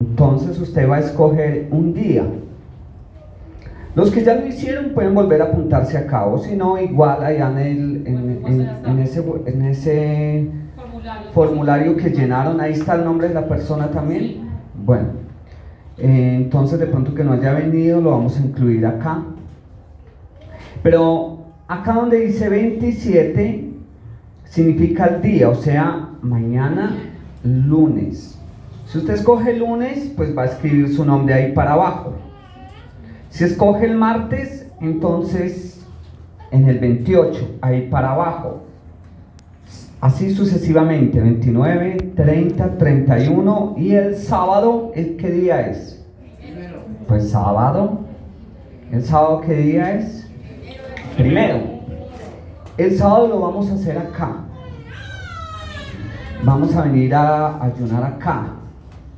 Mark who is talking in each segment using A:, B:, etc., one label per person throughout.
A: Entonces usted va a escoger un día. Los que ya lo hicieron pueden volver a apuntarse acá, o si no, igual allá en ese formulario que llenaron, ahí está el nombre de la persona también. Bueno, entonces de pronto que no haya venido lo vamos a incluir acá. Pero acá donde dice 27 significa el día, o sea, mañana lunes. Si usted escoge el lunes, pues va a escribir su nombre ahí para abajo. Si escoge el martes, entonces en el 28, ahí para abajo. Así sucesivamente, 29, 30, 31 y el sábado, ¿qué día es? Pues sábado. ¿El sábado qué día es? Primero. El sábado lo vamos a hacer acá. Vamos a venir a ayunar acá.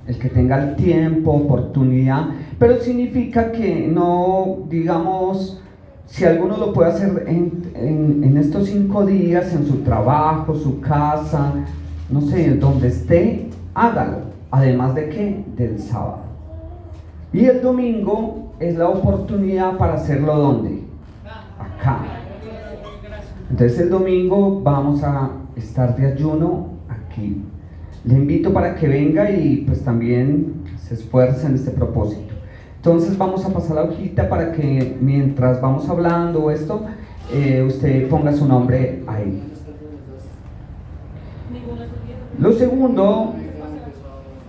A: El que tenga el tiempo, oportunidad, pero significa que no, digamos, si alguno lo puede hacer en estos 5 días, en su trabajo, su casa, no sé, donde esté, hágalo. Además de qué, del sábado. Y el domingo es la oportunidad para hacerlo ¿dónde? Acá. Entonces el domingo vamos a estar de ayuno aquí. Le invito para que venga y pues también se esfuerce en este propósito. Entonces vamos a pasar la hojita para que mientras vamos hablando esto, usted ponga su nombre ahí. Lo segundo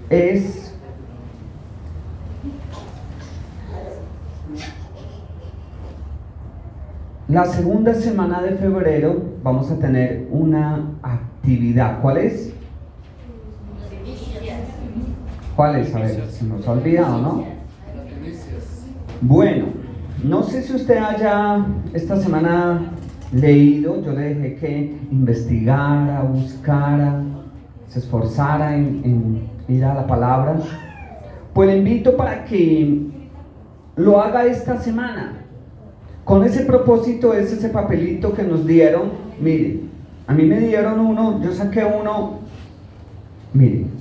A: es la segunda semana de febrero. Vamos a tener una actividad. ¿Cuál es? ¿Cuál es? A ver, se nos ha olvidado, ¿no? Bueno, no sé si usted haya esta semana leído. Yo le dejé que investigara, buscara, se esforzara en ir a la palabra. Pues le invito para que lo haga esta semana. Con ese propósito es ese papelito que nos dieron. Miren, a mí me dieron uno, yo saqué uno. Miren.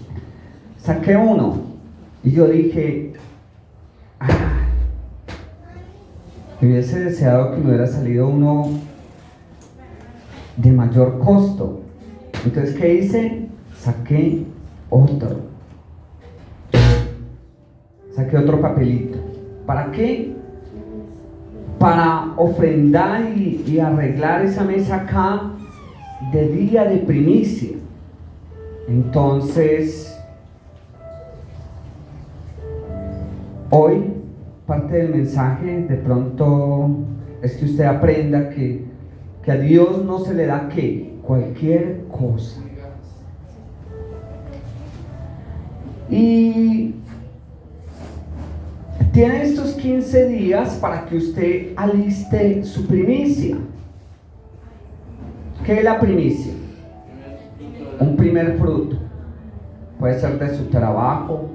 A: Saqué uno y yo dije, me hubiese deseado que me hubiera salido uno de mayor costo. Entonces, ¿qué hice? Saqué otro. Saqué otro papelito. ¿Para qué? Para ofrendar y arreglar esa mesa acá de día de primicia. Entonces, hoy, parte del mensaje, de pronto, es que usted aprenda que a Dios no se le da ¿qué? Cualquier cosa. Y tiene estos 15 días para que usted aliste su primicia. ¿Qué es la primicia? Un primer fruto. Puede ser de su trabajo,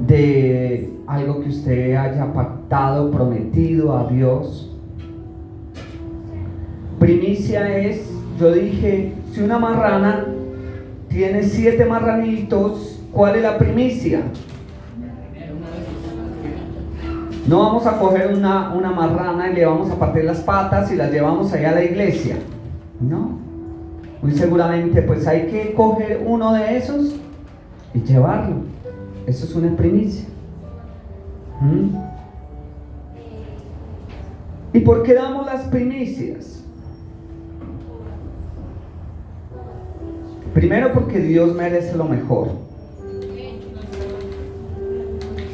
A: de algo que usted haya pactado, prometido a Dios. Primicia es, yo dije, si una marrana tiene 7 marranitos, ¿cuál es la primicia? No vamos a coger una marrana y le vamos a partir las patas y las llevamos allá a la iglesia. No. Muy seguramente pues hay que coger uno de esos y llevarlo. Eso es una primicia. ¿Y por qué damos las primicias? Primero, porque Dios merece lo mejor.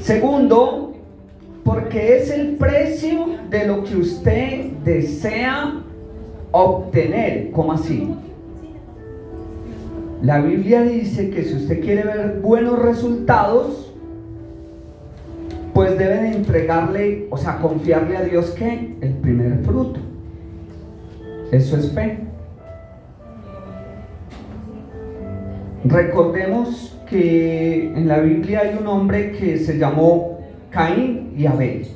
A: Segundo, porque es el precio de lo que usted desea obtener. ¿Cómo así? La Biblia dice que si usted quiere ver buenos resultados, pues debe de entregarle, o sea, confiarle a Dios ¿qué? El primer fruto. Eso es fe. Recordemos que en la Biblia hay un hombre que se llamó Caín y Abel.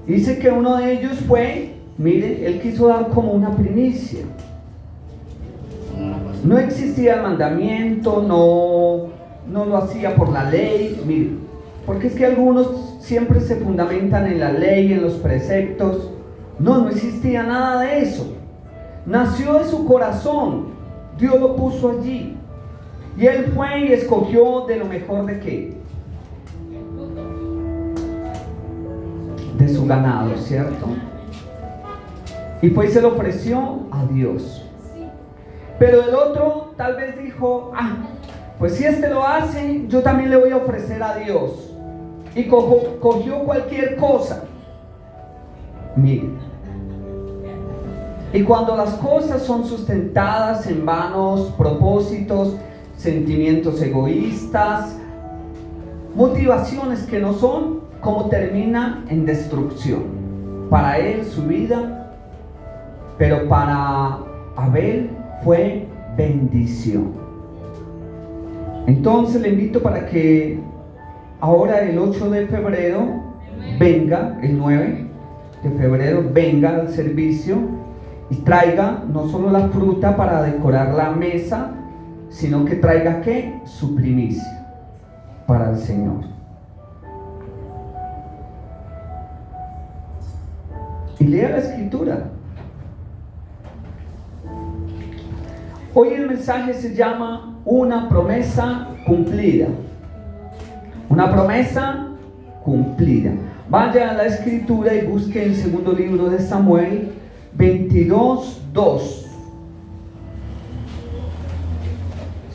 A: Dice que uno de ellos fue, mire, él quiso dar como una primicia. No existía el mandamiento, no lo hacía por la ley. Mire, porque es que algunos siempre se fundamentan en la ley, en los preceptos. No existía nada de eso. Nació de su corazón. Dios lo puso allí. Y él fue y escogió de lo mejor de qué? De su ganado, ¿cierto? Y fue y se lo ofreció a Dios. Pero el otro tal vez dijo, pues si este lo hace, yo también le voy a ofrecer a Dios. Y cogió cualquier cosa. Mire. Y cuando las cosas son sustentadas en vanos propósitos, sentimientos egoístas, motivaciones que no son, ¿cómo termina? En destrucción. Para él, su vida, pero para Abel fue bendición. Entonces le invito para que ahora el 8 de febrero venga, el 9 de febrero venga al servicio y traiga no solo la fruta para decorar la mesa, sino que traiga ¿qué? Su primicia para el Señor. Y lea la escritura. Hoy el mensaje se llama una promesa cumplida. Una promesa cumplida. Vaya a la escritura y busque el segundo libro de Samuel 22:2.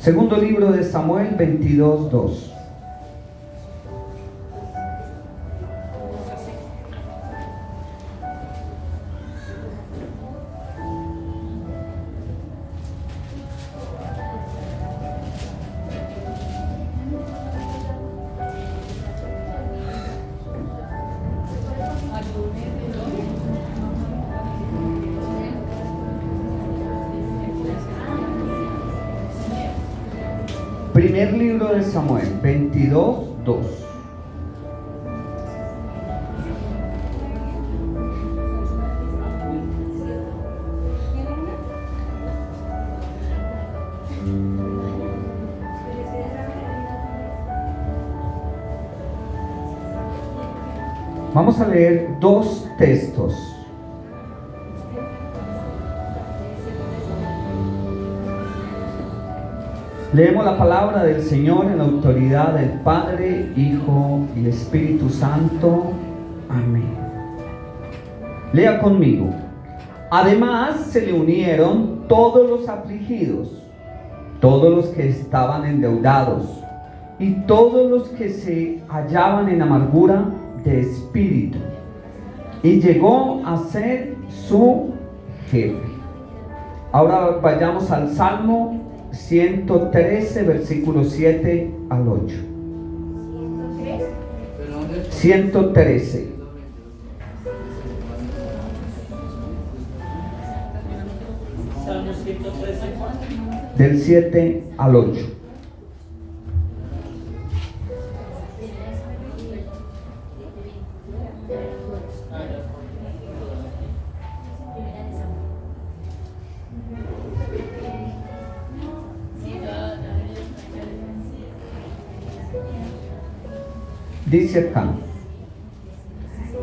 A: Segundo libro de Samuel 22:2. Primer libro de Samuel 22:2. Vamos a leer dos textos. Leemos la palabra del Señor en la autoridad del Padre, Hijo y Espíritu Santo. Amén. Lea conmigo. Además se le unieron todos los afligidos, todos los que estaban endeudados y todos los que se hallaban en amargura de espíritu, y llegó a ser su jefe. Ahora vayamos al Salmo 113, versículos 7 al 8. 113.
B: Salmo 113.
A: Del 7 al 8. Dice acá: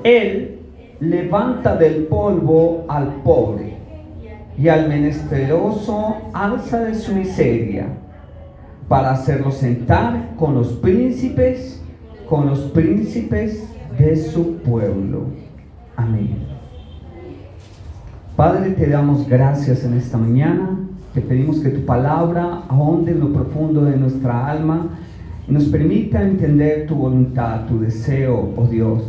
A: Él levanta del polvo al pobre, y al menesteroso alza de su miseria, para hacerlo sentar con los príncipes de su pueblo. Amén. Padre, te damos gracias en esta mañana. Te pedimos que tu palabra ahonde en lo profundo de nuestra alma y nos permita entender tu voluntad, tu deseo, oh Dios.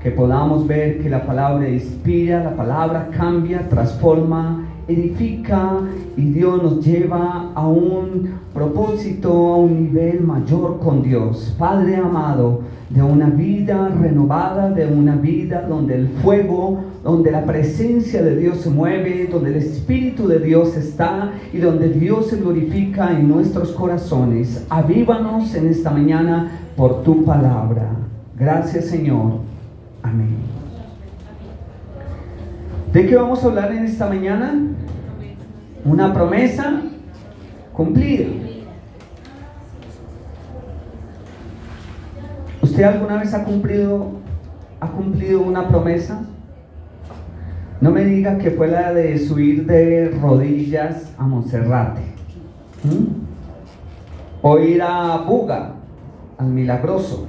A: Que podamos ver que la palabra inspira, la palabra cambia, transforma, edifica, y Dios nos lleva a un propósito, a un nivel mayor con Dios. Padre amado, de una vida renovada, de una vida donde el fuego, donde la presencia de Dios se mueve, donde el Espíritu de Dios está y donde Dios se glorifica en nuestros corazones. Avívanos en esta mañana por tu palabra. Gracias, Señor. Amén. ¿De qué vamos a hablar en esta mañana? Una promesa cumplida. ¿Usted alguna vez ha cumplido una promesa? No me diga que fue la de subir de rodillas a Monserrate, o ir a Buga, al Milagroso,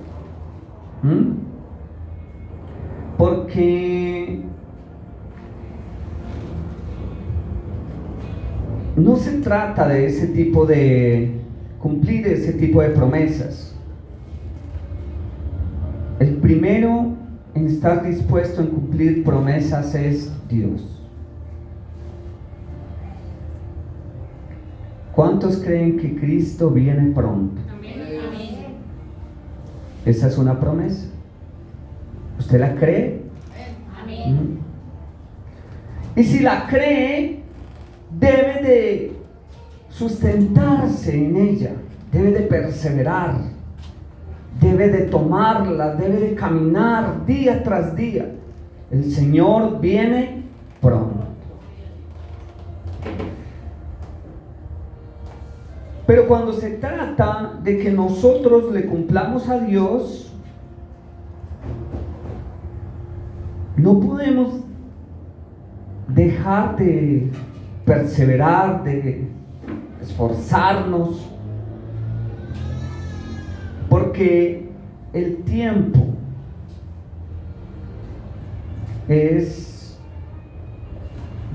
A: porque no se trata de ese tipo de cumplir ese tipo de promesas. El primero en estar dispuesto en cumplir promesas es Dios. ¿Cuántos creen que Cristo viene pronto?
B: Amén.
A: Esa es una promesa. ¿Usted la cree?
B: Amén.
A: Y si la cree, debe de sustentarse en ella, debe de perseverar, debe de tomarla, debe de caminar día tras día. El Señor viene pronto. Pero cuando se trata de que nosotros le cumplamos a Dios, no podemos dejar de perseverar, de esforzarnos, porque el tiempo es,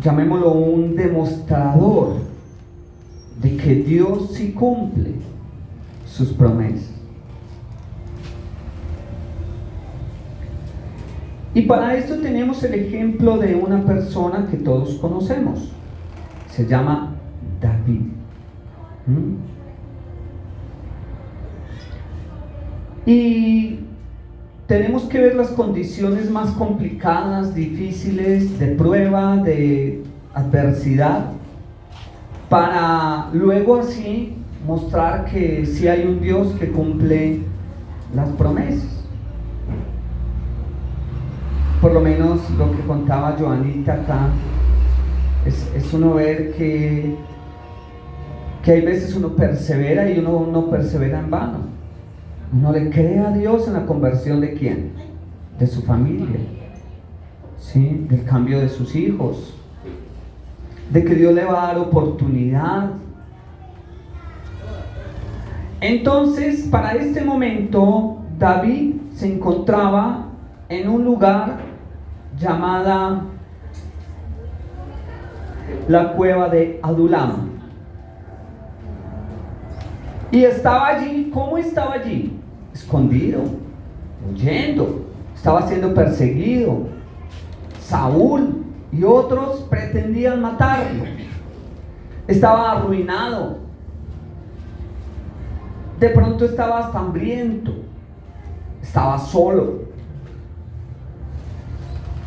A: llamémoslo, un demostrador de que Dios sí cumple sus promesas. Y para esto tenemos el ejemplo de una persona que todos conocemos. Se llama David. Y tenemos que ver las condiciones más complicadas, difíciles, de prueba, de adversidad, para luego así mostrar que sí hay un Dios que cumple las promesas. Por lo menos lo que contaba Joanita acá es uno ver que hay veces uno persevera y uno no persevera en vano. Uno le cree a Dios en la conversión de ¿quién? De su familia, ¿sí? Del cambio de sus hijos, de que Dios le va a dar oportunidad. Entonces, para este momento, David se encontraba en un lugar llamada la cueva de Adulam. Y estaba allí. ¿Cómo estaba allí? Escondido, huyendo, estaba siendo perseguido. Saúl y otros pretendían matarlo. Estaba arruinado. De pronto estaba hasta hambriento. Estaba solo.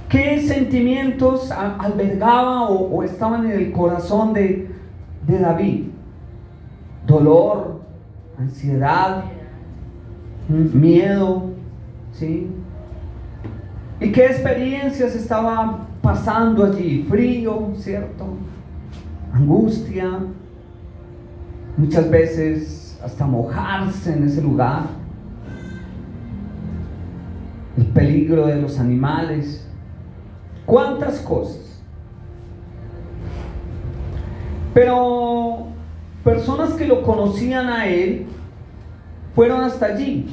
A: ¿Qué sentimientos albergaba o estaban en el corazón de David? Dolor, ansiedad, miedo, ¿sí? ¿Y qué experiencias estaba pasando allí? Frío, ¿cierto? Angustia, muchas veces hasta mojarse en ese lugar, el peligro de los animales, cuántas cosas. Pero personas que lo conocían a él fueron hasta allí.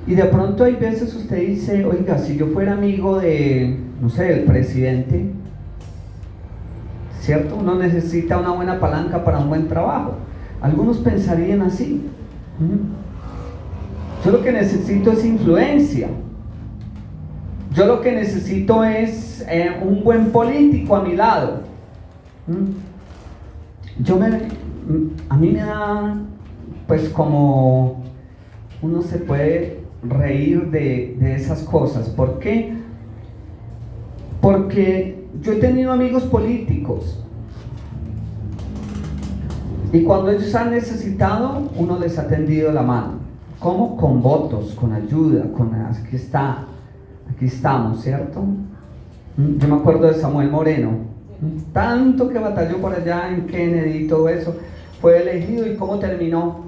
A: Y de pronto hay veces usted dice, oiga, si yo fuera amigo de, no sé, del presidente, ¿cierto? Uno necesita una buena palanca para un buen trabajo. Algunos pensarían así. Yo lo que necesito es influencia. Yo lo que necesito es un buen político a mi lado. A mí me da, pues, como uno se puede reír de esas cosas. ¿Por qué? Porque yo he tenido amigos políticos y cuando ellos han necesitado, uno les ha tendido la mano. ¿Cómo? Con votos, con ayuda, aquí estamos, ¿cierto? Yo me acuerdo de Samuel Moreno, tanto que batalló por allá en Kennedy y todo eso, fue elegido y ¿cómo terminó?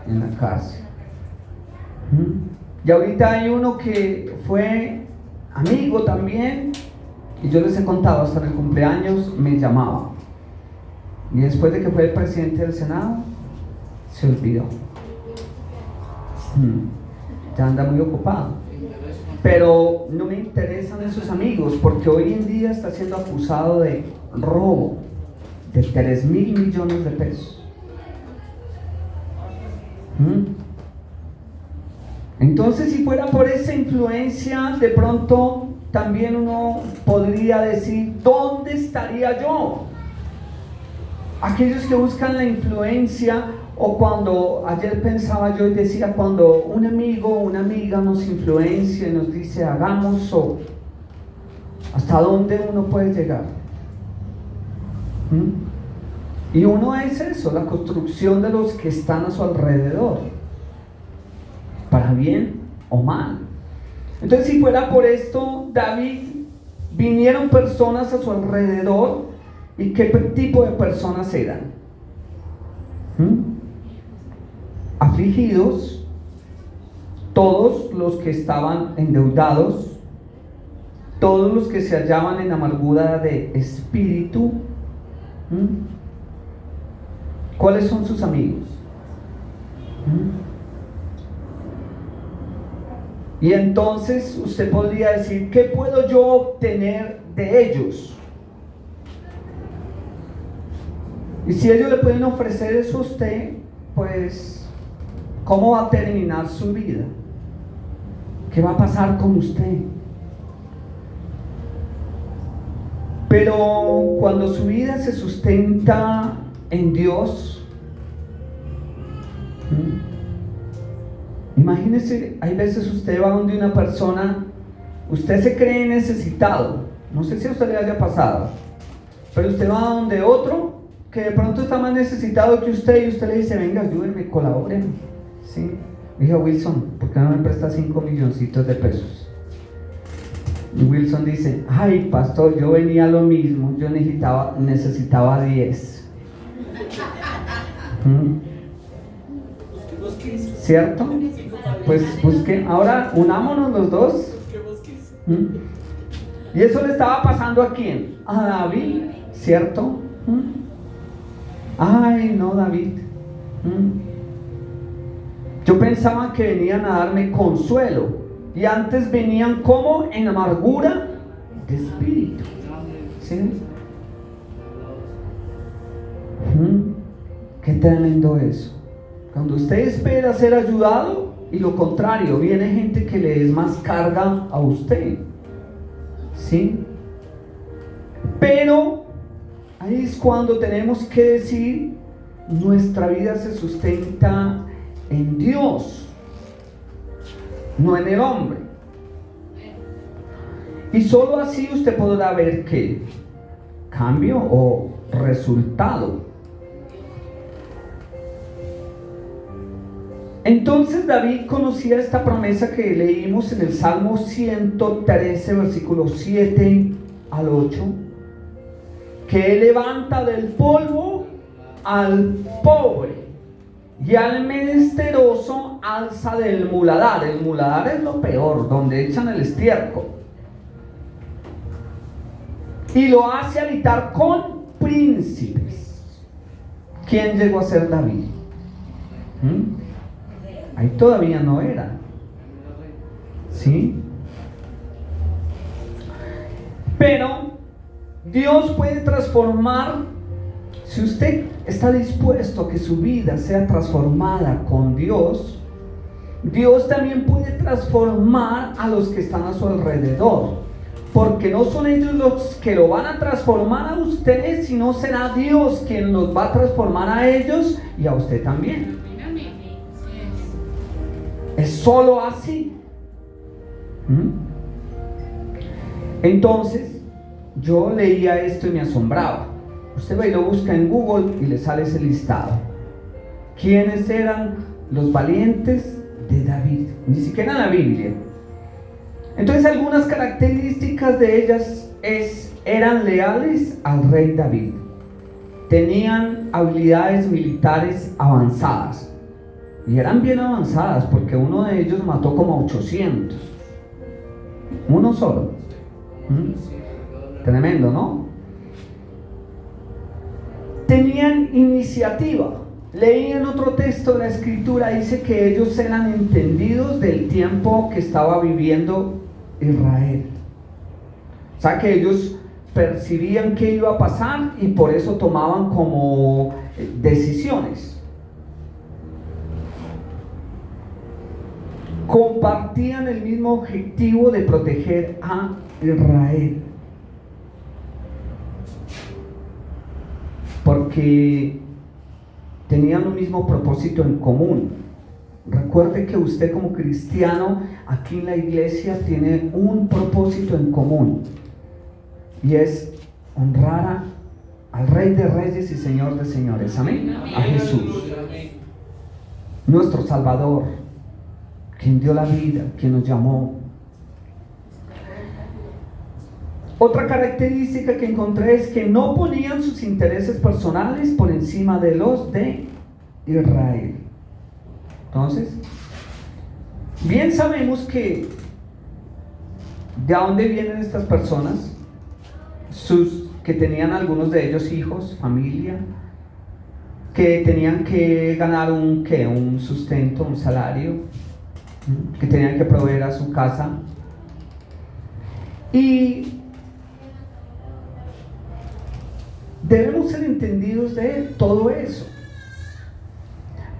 A: en la cárcel. Y ahorita hay uno que fue amigo también, y yo les he contado, hasta en el cumpleaños me llamaba. Y después de que fue el presidente del Senado, se olvidó. Ya anda muy ocupado. Pero no me interesan esos amigos, porque hoy en día está siendo acusado de robo de 3.000 millones de pesos. Entonces, si fuera por esa influencia, de pronto también uno podría decir, ¿dónde estaría yo? Aquellos que buscan la influencia, o cuando ayer pensaba yo y decía, cuando un amigo o una amiga nos influencia y nos dice, hagamos o ¿hasta dónde uno puede llegar? Y uno es eso, la construcción de los que están a su alrededor, para bien o mal. Entonces, si fuera por esto, David, vinieron personas a su alrededor, ¿y qué tipo de personas eran? Afligidos, todos los que estaban endeudados, todos los que se hallaban en amargura de espíritu. ¿Cuáles son sus amigos? Y entonces usted podría decir, ¿qué puedo yo obtener de ellos? Y si ellos le pueden ofrecer eso a usted, pues, ¿cómo va a terminar su vida? ¿Qué va a pasar con usted? Pero cuando su vida se sustenta en Dios, imagínese, hay veces usted va donde una persona, usted se cree necesitado, no sé si a usted le haya pasado, pero usted va donde otro que de pronto está más necesitado que usted, y usted le dice, venga, ayúdenme, colaboren, ¿sí? Dije a Wilson, ¿por qué no me presta 5 milloncitos de pesos? Y Wilson dice, ay, pastor, yo venía a lo mismo, yo necesitaba 10. ¿Cierto? Pues busquen, ahora unámonos los dos. Y eso le estaba pasando a quién? A David, ¿cierto? Ay, no, David. Yo pensaba que venían a darme consuelo, y antes venían como en amargura de espíritu. ¿Sí? Qué tremendo eso. Cuando usted espera ser ayudado, y lo contrario, viene gente que le es más carga a usted. ¿Sí? Pero ahí es cuando tenemos que decir, nuestra vida se sustenta en Dios, no en el hombre. Y solo así usted podrá ver qué cambio o resultado. Entonces David conocía esta promesa que leímos en el Salmo 113, versículos 7 al 8, que Él levanta del polvo al pobre, y al menesteroso alza del muladar. El muladar es lo peor, donde echan el estiércol. Y lo hace habitar con príncipes. ¿Quién llegó a ser David? Ahí todavía no era. ¿Sí? Pero Dios puede transformar. Si usted está dispuesto a que su vida sea transformada con Dios, Dios también puede transformar a los que están a su alrededor, porque no son ellos los que lo van a transformar a usted, sino será Dios quien los va a transformar a ellos y a usted también. Es solo así. Entonces yo leía esto y me asombraba. Usted va y lo busca en Google y le sale ese listado. ¿Quiénes eran los valientes de David? Ni siquiera en la Biblia. Entonces, algunas características de ellas eran leales al rey David. Tenían habilidades militares avanzadas. y eran bien avanzadas, porque uno de ellos mató como 800, uno solo. Tremendo, ¿no? Tenían iniciativa. Leí en otro texto de la escritura, dice que ellos eran entendidos del tiempo que estaba viviendo Israel. O sea que ellos percibían qué iba a pasar y por eso tomaban como decisiones. Compartían el mismo objetivo de proteger a Israel. Porque tenían un mismo propósito en común. Recuerde que usted como cristiano aquí en la iglesia tiene un propósito en común, y es honrar al Rey de Reyes y Señor de Señores. Amén. A Jesús, nuestro Salvador, quien dio la vida, quien nos llamó. Otra característica que encontré es que no ponían sus intereses personales por encima de los de Israel. Entonces, bien sabemos que de dónde vienen estas personas, que tenían algunos de ellos hijos, familia, que tenían que ganar un sustento, un salario, que tenían que proveer a su casa. Y debemos ser entendidos de todo eso.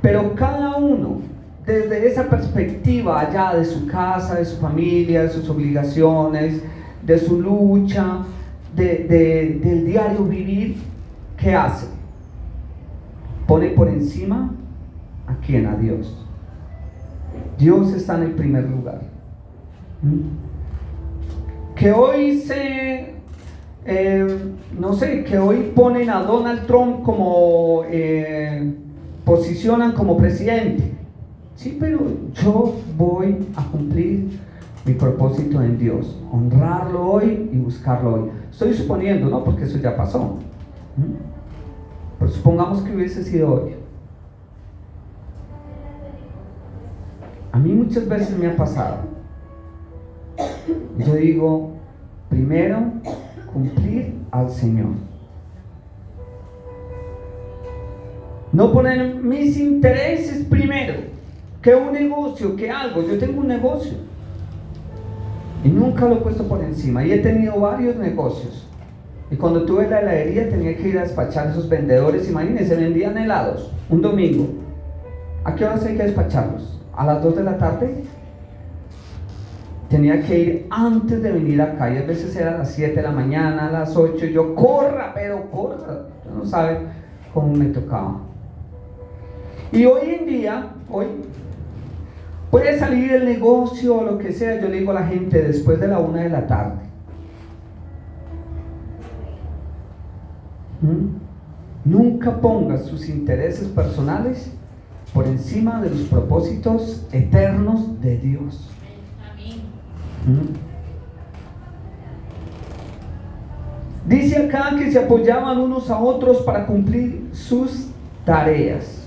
A: Pero cada uno, desde esa perspectiva allá de su casa, de su familia, de sus obligaciones, de su lucha, del diario vivir, ¿qué hace? Pone por encima ¿a quién? A Dios. Dios está en el primer lugar. Que hoy que hoy ponen a Donald Trump como posicionan como presidente. Sí, pero yo voy a cumplir mi propósito en Dios, honrarlo hoy y buscarlo hoy. Estoy suponiendo, ¿no? Porque eso ya pasó. Pero supongamos que hubiese sido hoy. A mí muchas veces me ha pasado. Yo digo, primero, cumplir al Señor. No poner mis intereses primero, que un negocio, que algo. Yo tengo un negocio y nunca lo he puesto por encima, y he tenido varios negocios, y cuando tuve la heladería tenía que ir a despachar a esos vendedores. Imagínense, vendían helados un domingo. ¿A qué horas hay que despacharlos? ¿A las 2 de la tarde? Tenía que ir antes de venir acá, y a veces era a las 7 de la mañana, a las 8, y yo, corra, pero corra. No sabe cómo me tocaba. Y hoy en día, puede salir el negocio o lo que sea. Yo le digo a la gente, después de la 1 de la tarde. Nunca ponga sus intereses personales por encima de los propósitos eternos de Dios. Dice acá que se apoyaban unos a otros para cumplir sus tareas.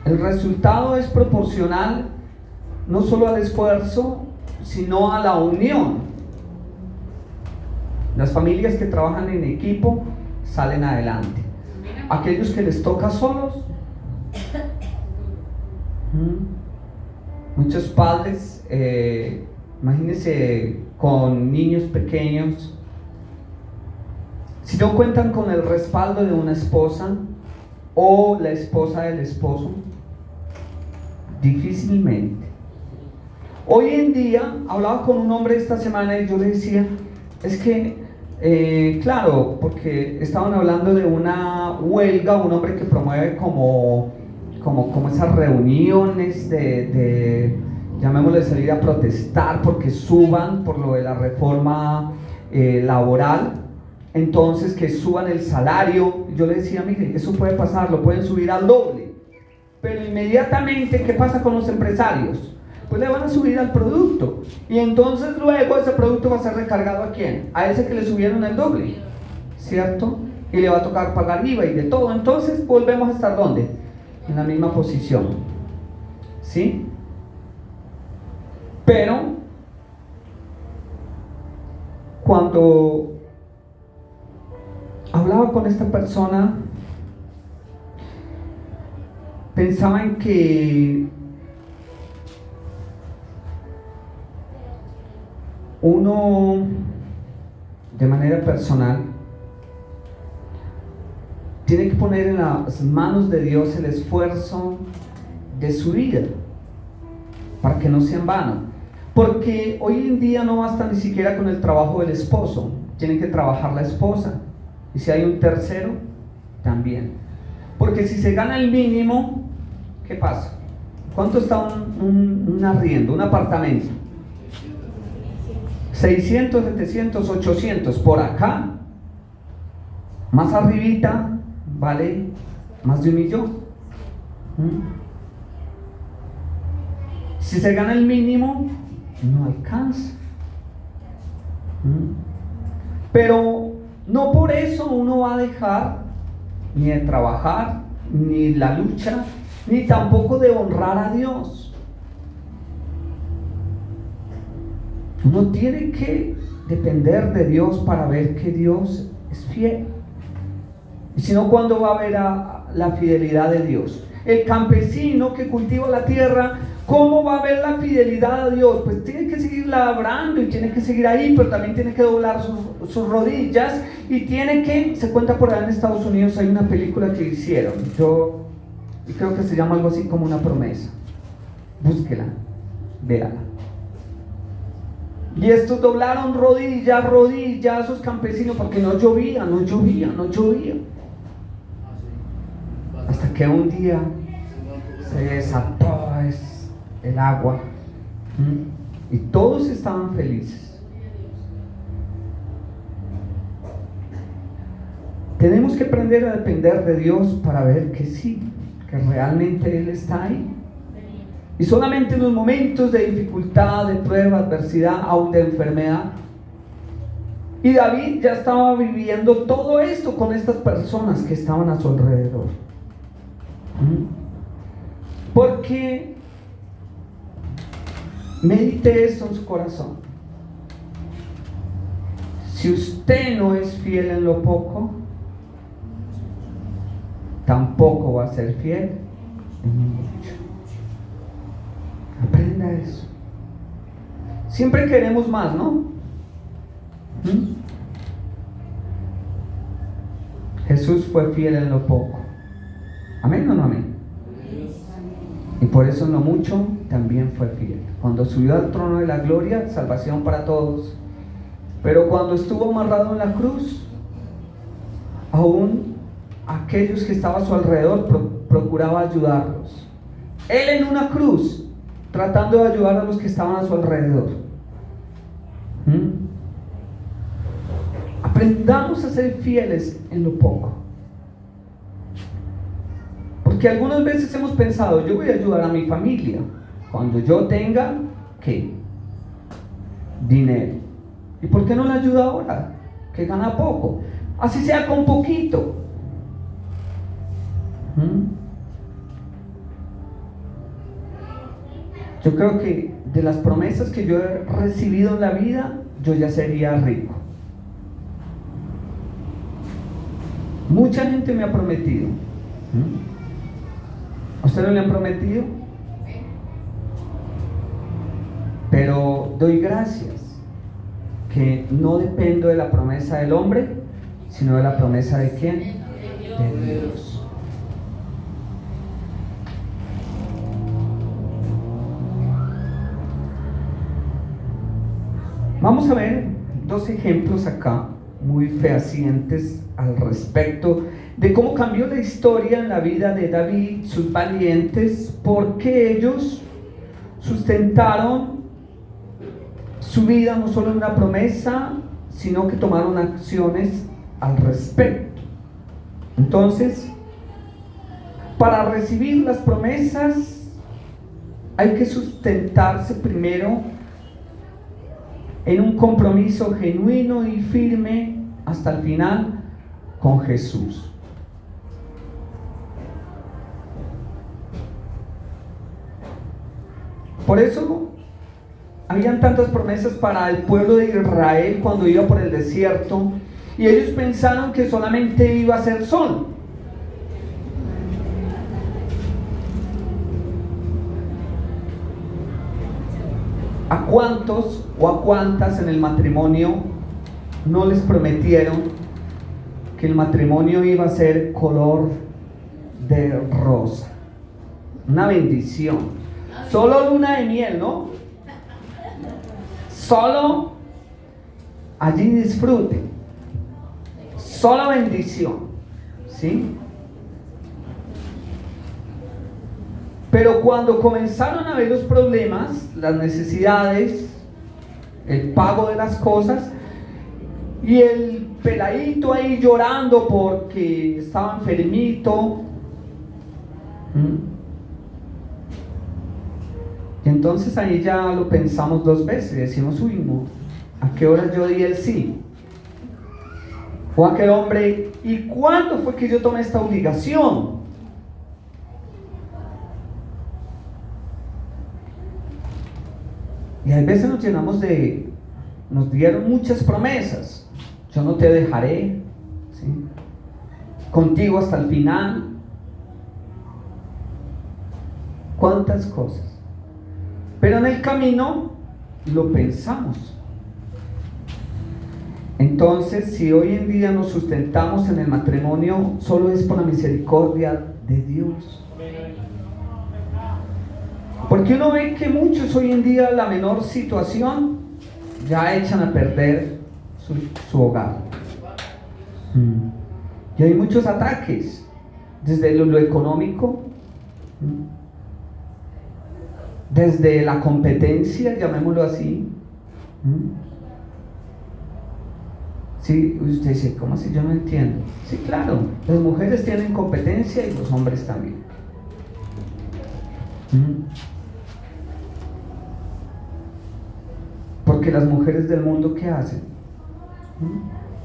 A: El resultado es proporcional no solo al esfuerzo, sino a la unión. Las familias que trabajan en equipo salen adelante. Aquellos que les toca solos, muchos padres, imagínense, con niños pequeños, si no cuentan con el respaldo de una esposa o la esposa del esposo, difícilmente. Hoy en día, hablaba con un hombre esta semana y yo le decía, es que claro, porque estaban hablando de una huelga, un hombre que promueve como esas reuniones de llamémosle, salir a protestar porque suban por lo de la reforma laboral. Entonces, que suban el salario. Yo le decía, mire, eso puede pasar, lo pueden subir al doble, pero inmediatamente, ¿qué pasa con los empresarios? Pues le van a subir al producto, y entonces luego ese producto va a ser recargado ¿a quién? A ese que le subieron el doble, ¿cierto? Y le va a tocar pagar IVA y de todo. Entonces volvemos a estar ¿dónde? en la misma posición, ¿sí? Pero cuando hablaba con esta persona, pensaba en que uno, de manera personal, tiene que poner en las manos de Dios el esfuerzo de su vida para que no sea en vano, porque hoy en día no basta ni siquiera con el trabajo del esposo, tiene que trabajar la esposa, y si hay un tercero, también, porque si se gana el mínimo, ¿qué pasa? ¿Cuánto está un arriendo, un apartamento? 600, 700, 800. Por acá, más arribita, vale más de 1.000.000. Si se gana el mínimo, no alcanza. Pero no por eso uno va a dejar ni de trabajar, ni la lucha, ni tampoco de honrar a Dios. Uno tiene que depender de Dios para ver que Dios es fiel. Y si no, ¿cuándo va a ver la fidelidad de Dios? El campesino que cultiva la tierra, ¿cómo va a ver la fidelidad a Dios? Pues tiene que seguir labrando y tiene que seguir ahí, pero también tiene que doblar sus rodillas y tiene que, se cuenta por allá en Estados Unidos, hay una película que hicieron, y creo que se llama algo así como Una promesa. Búsquela, véala. Y estos doblaron rodillas, esos campesinos, porque no llovía. Hasta que un día se desató el agua y todos estaban felices. Tenemos que aprender a depender de Dios para ver que sí, que realmente Él está ahí. Y solamente en los momentos de dificultad, de prueba, adversidad, aún de enfermedad. Y David ya estaba viviendo todo esto con estas personas que estaban a su alrededor. Porque medite esto en su corazón. Si usted no es fiel en lo poco, tampoco va a ser fiel en lo mucho. Aprenda eso. Siempre queremos más, ¿no? Jesús fue fiel en lo poco. ¿Amén o no amén? Y por eso en lo mucho también fue fiel. Cuando subió al trono de la gloria, salvación para todos. Pero cuando estuvo amarrado en la cruz, aún aquellos que estaban a su alrededor procuraba ayudarlos. Él en una cruz, tratando de ayudar a los que estaban a su alrededor. Aprendamos a ser fieles en lo poco. Porque algunas veces hemos pensado, yo voy a ayudar a mi familia cuando yo tenga, ¿qué? Dinero. ¿Y por qué no le ayuda ahora? Que gana poco. Así sea con poquito. Yo creo que de las promesas que yo he recibido en la vida, yo ya sería rico. Mucha gente me ha prometido. ¿A usted no le han prometido? Pero doy gracias que no dependo de la promesa del hombre, sino de la promesa de ¿quién? De Dios. Vamos a ver dos ejemplos acá muy fehacientes al respecto de cómo cambió la historia en la vida de David, sus valientes, porque ellos sustentaron su vida no solo en una promesa, sino que tomaron acciones al respecto. Entonces, para recibir las promesas hay que sustentarse primero en un compromiso genuino y firme hasta el final con Jesús. Por eso habían tantas promesas para el pueblo de Israel cuando iba por el desierto, y ellos pensaron que solamente iba a ser sol. ¿A cuántos o a cuántas en el matrimonio no les prometieron que el matrimonio iba a ser color de rosa? Una bendición. Solo luna de miel, ¿no? Solo allí disfrute. Solo bendición, ¿sí? Pero cuando comenzaron a ver los problemas, las necesidades, el pago de las cosas, y el peladito ahí llorando porque estaba enfermito, y entonces ahí ya lo pensamos dos veces, decimos, uy, no, ¿a qué hora yo di el sí? O aquel hombre, ¿y cuándo fue que yo tomé esta obligación? Y a veces nos llenamos nos dieron muchas promesas. Yo no te dejaré, ¿sí? Contigo hasta el final. ¿Cuántas cosas? Pero en el camino lo pensamos. Entonces, si hoy en día nos sustentamos en el matrimonio, solo es por la misericordia de Dios. Porque uno ve que muchos hoy en día, la menor situación, ya echan a perder su hogar. Y hay muchos ataques, desde lo económico, desde la competencia, llamémoslo así. Sí, usted dice, ¿cómo así? Yo no entiendo. Sí, claro, las mujeres tienen competencia y los hombres también. Porque las mujeres del mundo, ¿qué hacen?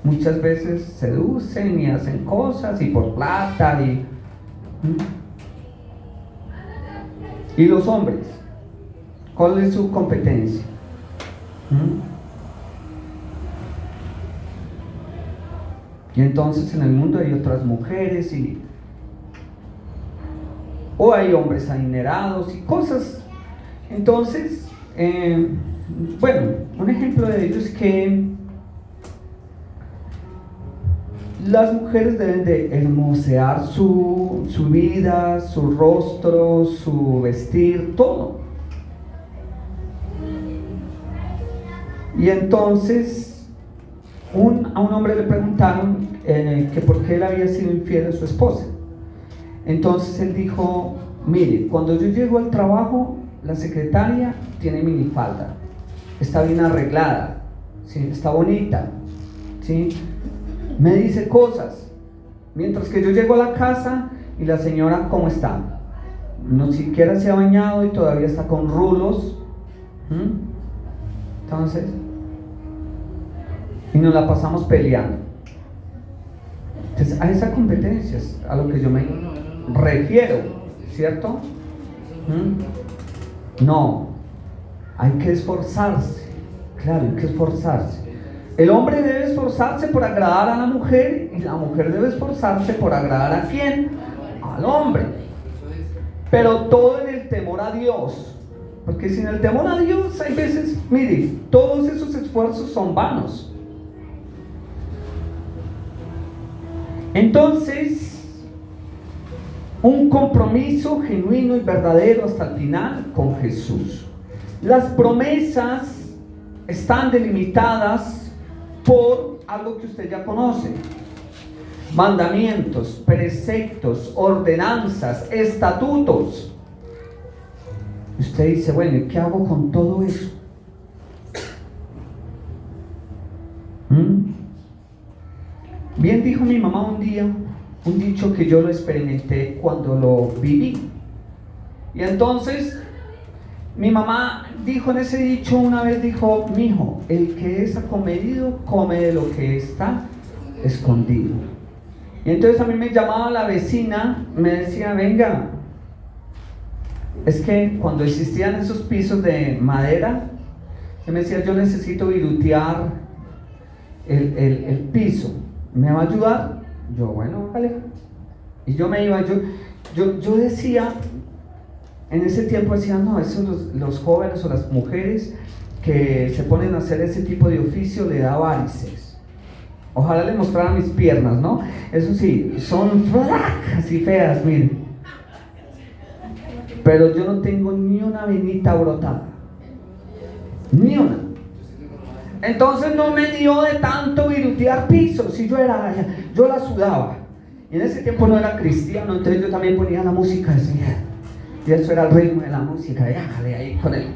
A: Muchas veces seducen y hacen cosas y por plata y los hombres, ¿cuál es su competencia? Y entonces en el mundo hay otras mujeres o hay hombres adinerados y cosas. Entonces, bueno, un ejemplo de ello es que las mujeres deben de hermosear su vida, su rostro, su vestir, todo. Y entonces a un hombre le preguntaron que por qué él había sido infiel a su esposa. Entonces él dijo, mire, cuando yo llego al trabajo, la secretaria tiene minifalda, está bien arreglada, ¿sí? Está bonita, ¿sí? Me dice cosas, mientras que yo llego a la casa y la señora, ¿cómo está? No siquiera se ha bañado y todavía está con rulos. Entonces, y nos la pasamos peleando. Entonces, a esa competencia es a lo que yo me refiero, ¿cierto? No, hay que esforzarse, claro, hay que esforzarse. El hombre debe esforzarse por agradar a la mujer y la mujer debe esforzarse por agradar ¿a quién? Al hombre. Pero todo en el temor a Dios. Porque sin el temor a Dios hay veces, mire, todos esos esfuerzos son vanos. Entonces, un compromiso genuino y verdadero hasta el final con Jesús. Las promesas están delimitadas por algo que usted ya conoce: mandamientos, preceptos, ordenanzas, estatutos. Usted dice, bueno, ¿y qué hago con todo eso? Bien dijo mi mamá un día, un dicho que yo lo experimenté cuando lo viví. Y entonces mi mamá dijo en ese dicho una vez, dijo, mijo, el que es acomedido come de lo que está escondido. Y entonces a mí me llamaba la vecina, me decía, venga, es que cuando existían esos pisos de madera, él me decía, yo necesito virutear el piso, ¿me va a ayudar? Yo, bueno, vale. Y yo me iba, yo decía, en ese tiempo decía, no, esos los jóvenes o las mujeres que se ponen a hacer ese tipo de oficio le da varices. Ojalá le mostrara mis piernas, ¿no? Eso sí, son así feas, miren. Pero yo no tengo ni una venita brotada. Ni una. Entonces no me dio de tanto virutear pisos. Y yo la sudaba. Y en ese tiempo no era cristiano, entonces yo también ponía la música así. Y eso era el ritmo de la música. Déjale ahí con el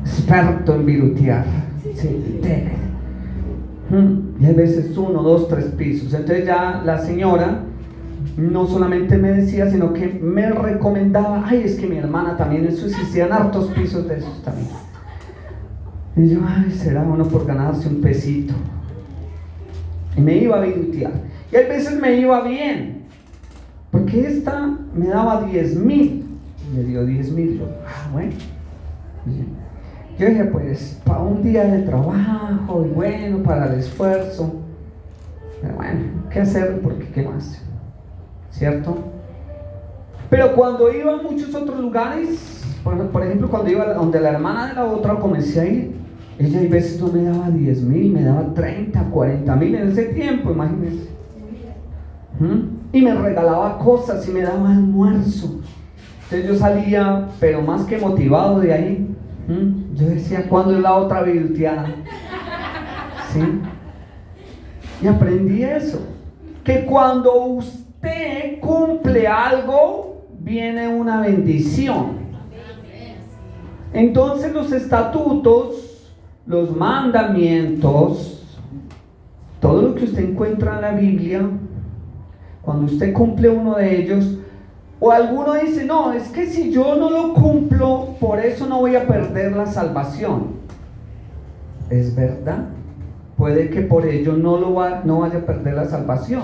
A: experto en virutear. Sí, y hay veces 1, 2, 3 pisos. Entonces ya la señora no solamente me decía, sino que me recomendaba, ay, es que mi hermana también, eso existían hartos pisos de esos también. Y yo, ay, será uno por ganarse un pesito. Y me iba a virutear. Y hay veces me iba bien, porque esta me daba 10,000. Me dio 10,000. Yo, bueno. Yo dije, pues, para un día de trabajo, y bueno, para el esfuerzo. Pero bueno, ¿qué hacer? Porque ¿qué más? ¿Cierto? Pero cuando iba a muchos otros lugares, por ejemplo, cuando iba donde la hermana de la otra, comencé a ir, ella a veces no me daba 10,000, me daba 30, 40,000 en ese tiempo, imagínense. Y me regalaba cosas y me daba almuerzo. Entonces yo salía, pero más que motivado de ahí. Yo decía, ¿cuándo es la otra virtual? ¿Sí? Y aprendí eso, que cuando usted cumple algo, viene una bendición. Entonces los estatutos, los mandamientos, todo lo que usted encuentra en la Biblia, cuando usted cumple uno de ellos, o alguno dice, no, es que si yo no lo cumplo, por eso no voy a perder la salvación. ¿Es verdad? Puede que por ello no vaya a perder la salvación.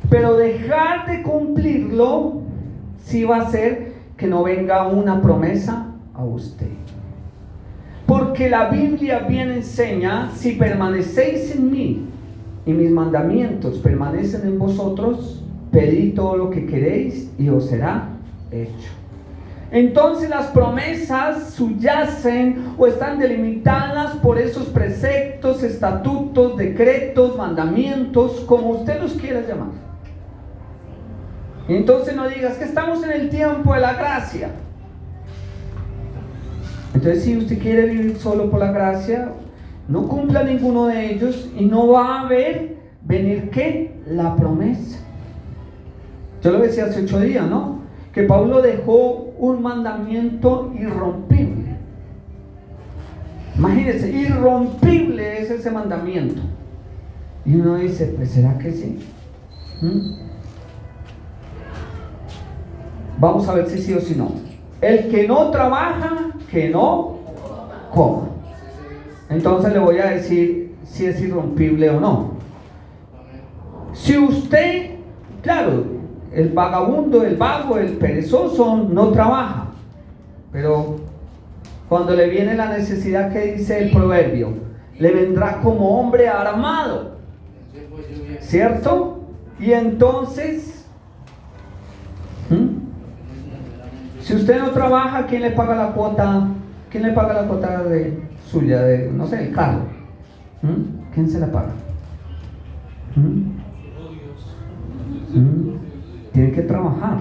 A: Pero dejar de cumplirlo, sí va a hacer que no venga una promesa a usted. Porque la Biblia bien enseña, si permanecéis en mí y mis mandamientos permanecen en vosotros, pedid todo lo que queréis y os será hecho. Entonces las promesas subyacen o están delimitadas por esos preceptos, estatutos, decretos, mandamientos, como usted los quiera llamar. Entonces no digas que estamos en el tiempo de la gracia. Entonces si usted quiere vivir solo por la gracia, no cumpla ninguno de ellos y no va a venir ¿qué? La promesa. Yo lo decía hace 8 días, ¿no? Que Pablo dejó un mandamiento irrompible. Imagínense, irrompible es ese mandamiento. Y uno dice, pues ¿será que sí? Vamos a ver si sí o si no. El que no trabaja, que no coma. Entonces le voy a decir si es irrompible o no. Si usted, claro, el vagabundo, el vago, el perezoso no trabaja, pero cuando le viene la necesidad, que dice el proverbio, le vendrá como hombre armado, ¿cierto? Y entonces, si usted no trabaja, ¿quién le paga la cuota? ¿Quién le paga la cuota suya, no sé, el carro? ¿Quién se la paga? Tiene que trabajar.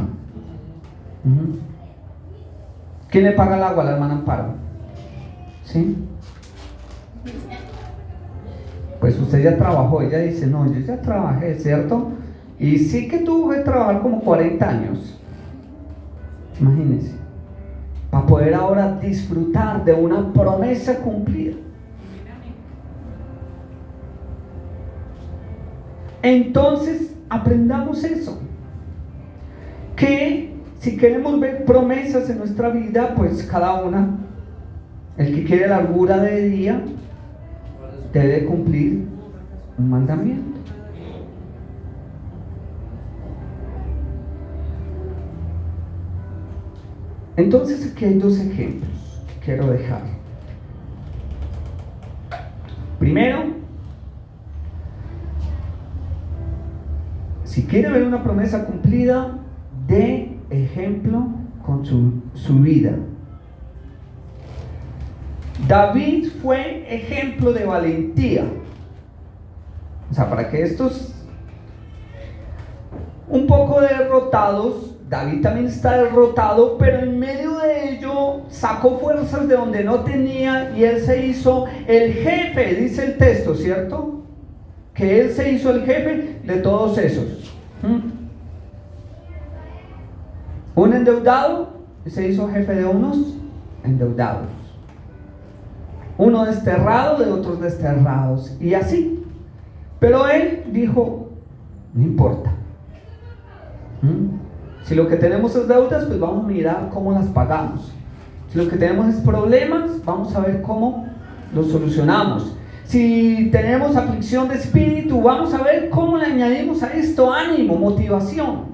A: ¿Quién le paga el agua a la hermana Amparo? ¿Sí? Pues usted ya trabajó. Ella dice, no, yo ya trabajé, ¿cierto? Y sí que tuvo que trabajar como 40 años. Imagínense, para poder ahora disfrutar de una promesa cumplida. Entonces, aprendamos eso. Que si queremos ver promesas en nuestra vida, pues cada una, el que quiere largura de día, debe cumplir un mandamiento. Entonces aquí hay dos ejemplos que quiero dejar. Primero, si quiere ver una promesa cumplida, dé ejemplo con su vida. David fue ejemplo de valentía. O sea, para que estos un poco derrotados, David también está derrotado, pero en medio de ello sacó fuerzas de donde no tenía y él se hizo el jefe, dice el texto, ¿cierto? Que él se hizo el jefe de todos esos. Un endeudado se hizo jefe de unos endeudados. Uno desterrado de otros desterrados y así. Pero él dijo, no importa. Si lo que tenemos es deudas, pues vamos a mirar cómo las pagamos. Si lo que tenemos es problemas, vamos a ver cómo los solucionamos. Si tenemos aflicción de espíritu, vamos a ver cómo le añadimos a esto ánimo, motivación.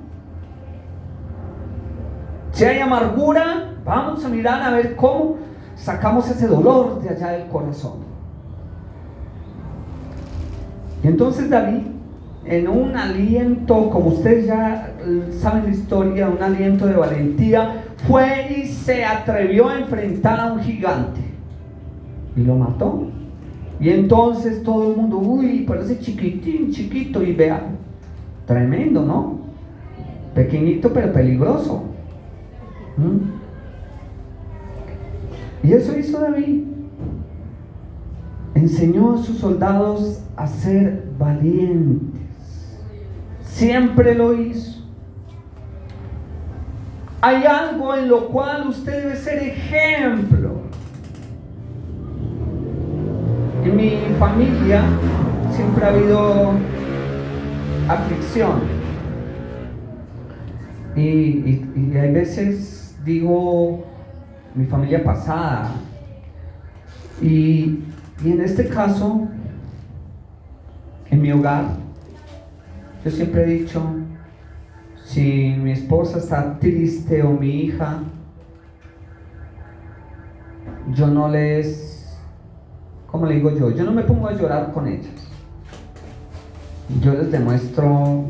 A: Si hay amargura, vamos a mirar a ver cómo sacamos ese dolor de allá del corazón. Y entonces David, en un aliento, como ustedes ya saben la historia, un aliento de valentía, fue y se atrevió a enfrentar a un gigante y lo mató. Y entonces todo el mundo, uy, parece chiquitín, chiquito, y vean, tremendo, ¿no? Pequeñito pero peligroso. Y eso hizo David. Enseñó a sus soldados a ser valientes. Siempre lo hizo. Hay algo en lo cual usted debe ser ejemplo. En mi familia siempre ha habido aflicción. Y hay veces digo, mi familia pasada. Y en este caso, en mi hogar, yo siempre he dicho, si mi esposa está triste o mi hija, yo no les, ¿cómo le digo yo? Yo no me pongo a llorar con ellas. Yo les demuestro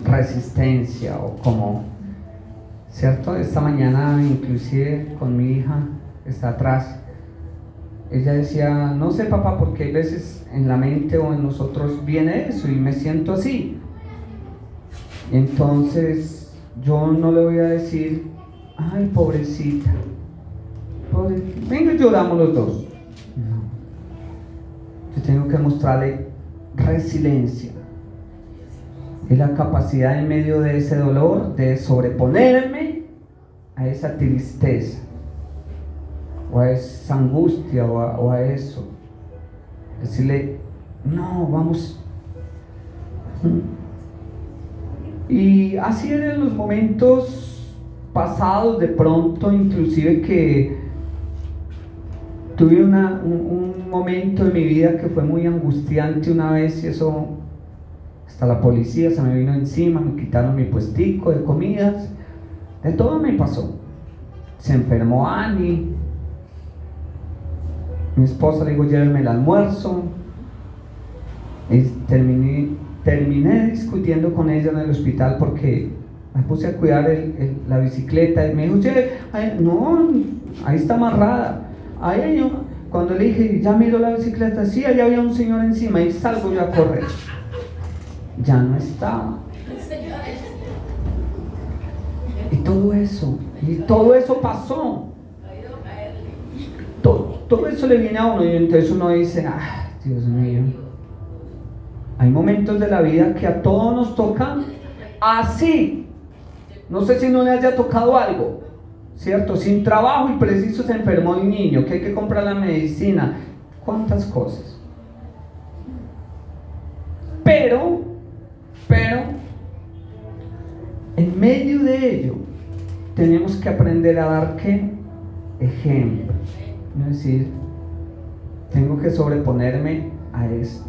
A: resistencia o como, ¿cierto? Esta mañana inclusive con mi hija, está atrás, ella decía, no sé papá, porque hay veces en la mente o en nosotros viene eso y me siento así. Entonces yo no le voy a decir, ay pobrecita, venga lloramos los dos. No, yo tengo que mostrarle resiliencia y la capacidad en medio de ese dolor de sobreponerme a esa tristeza o a esa angustia o a eso, decirle no, vamos. Y así eran los momentos pasados, de pronto inclusive que tuve un momento en mi vida que fue muy angustiante una vez, y eso hasta la policía se me vino encima, me quitaron mi puestico de comidas, de todo me pasó. Se enfermó Ani, mi esposa le digo lléveme el almuerzo, y terminé discutiendo con ella en el hospital porque me puse a cuidar la bicicleta y me dijo, no, ahí está amarrada. Cuando le dije, ya miro la bicicleta, sí, ahí había un señor encima, y salgo yo a correr. Ya no estaba. Y todo eso pasó. Todo eso le viene a uno y entonces uno dice, Dios mío. Hay momentos de la vida que a todos nos toca así. No sé si no le haya tocado algo, ¿cierto? Sin trabajo y preciso se enfermó el niño, que hay que comprar la medicina, cuántas cosas. Pero en medio de ello tenemos que aprender a dar ¿qué? Ejemplo. Es decir, tengo que sobreponerme a esto.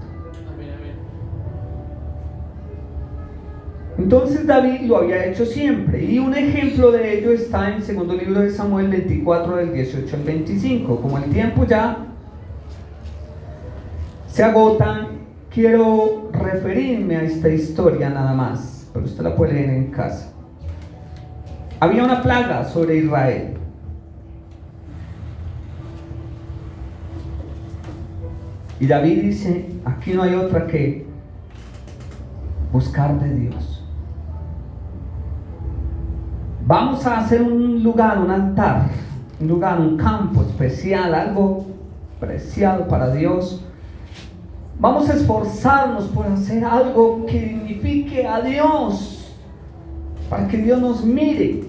A: Entonces David lo había hecho siempre, y un ejemplo de ello está en segundo libro de Samuel 24 del 18 al 25. Como el tiempo ya se agota, quiero referirme a esta historia nada más, pero usted la puede leer en casa. Había una plaga sobre Israel. Y David dice, aquí no hay otra que buscar de Dios. Vamos a hacer un lugar, un altar, un lugar, un campo especial, algo preciado para Dios. Vamos a esforzarnos por hacer algo que dignifique a Dios, para que Dios nos mire.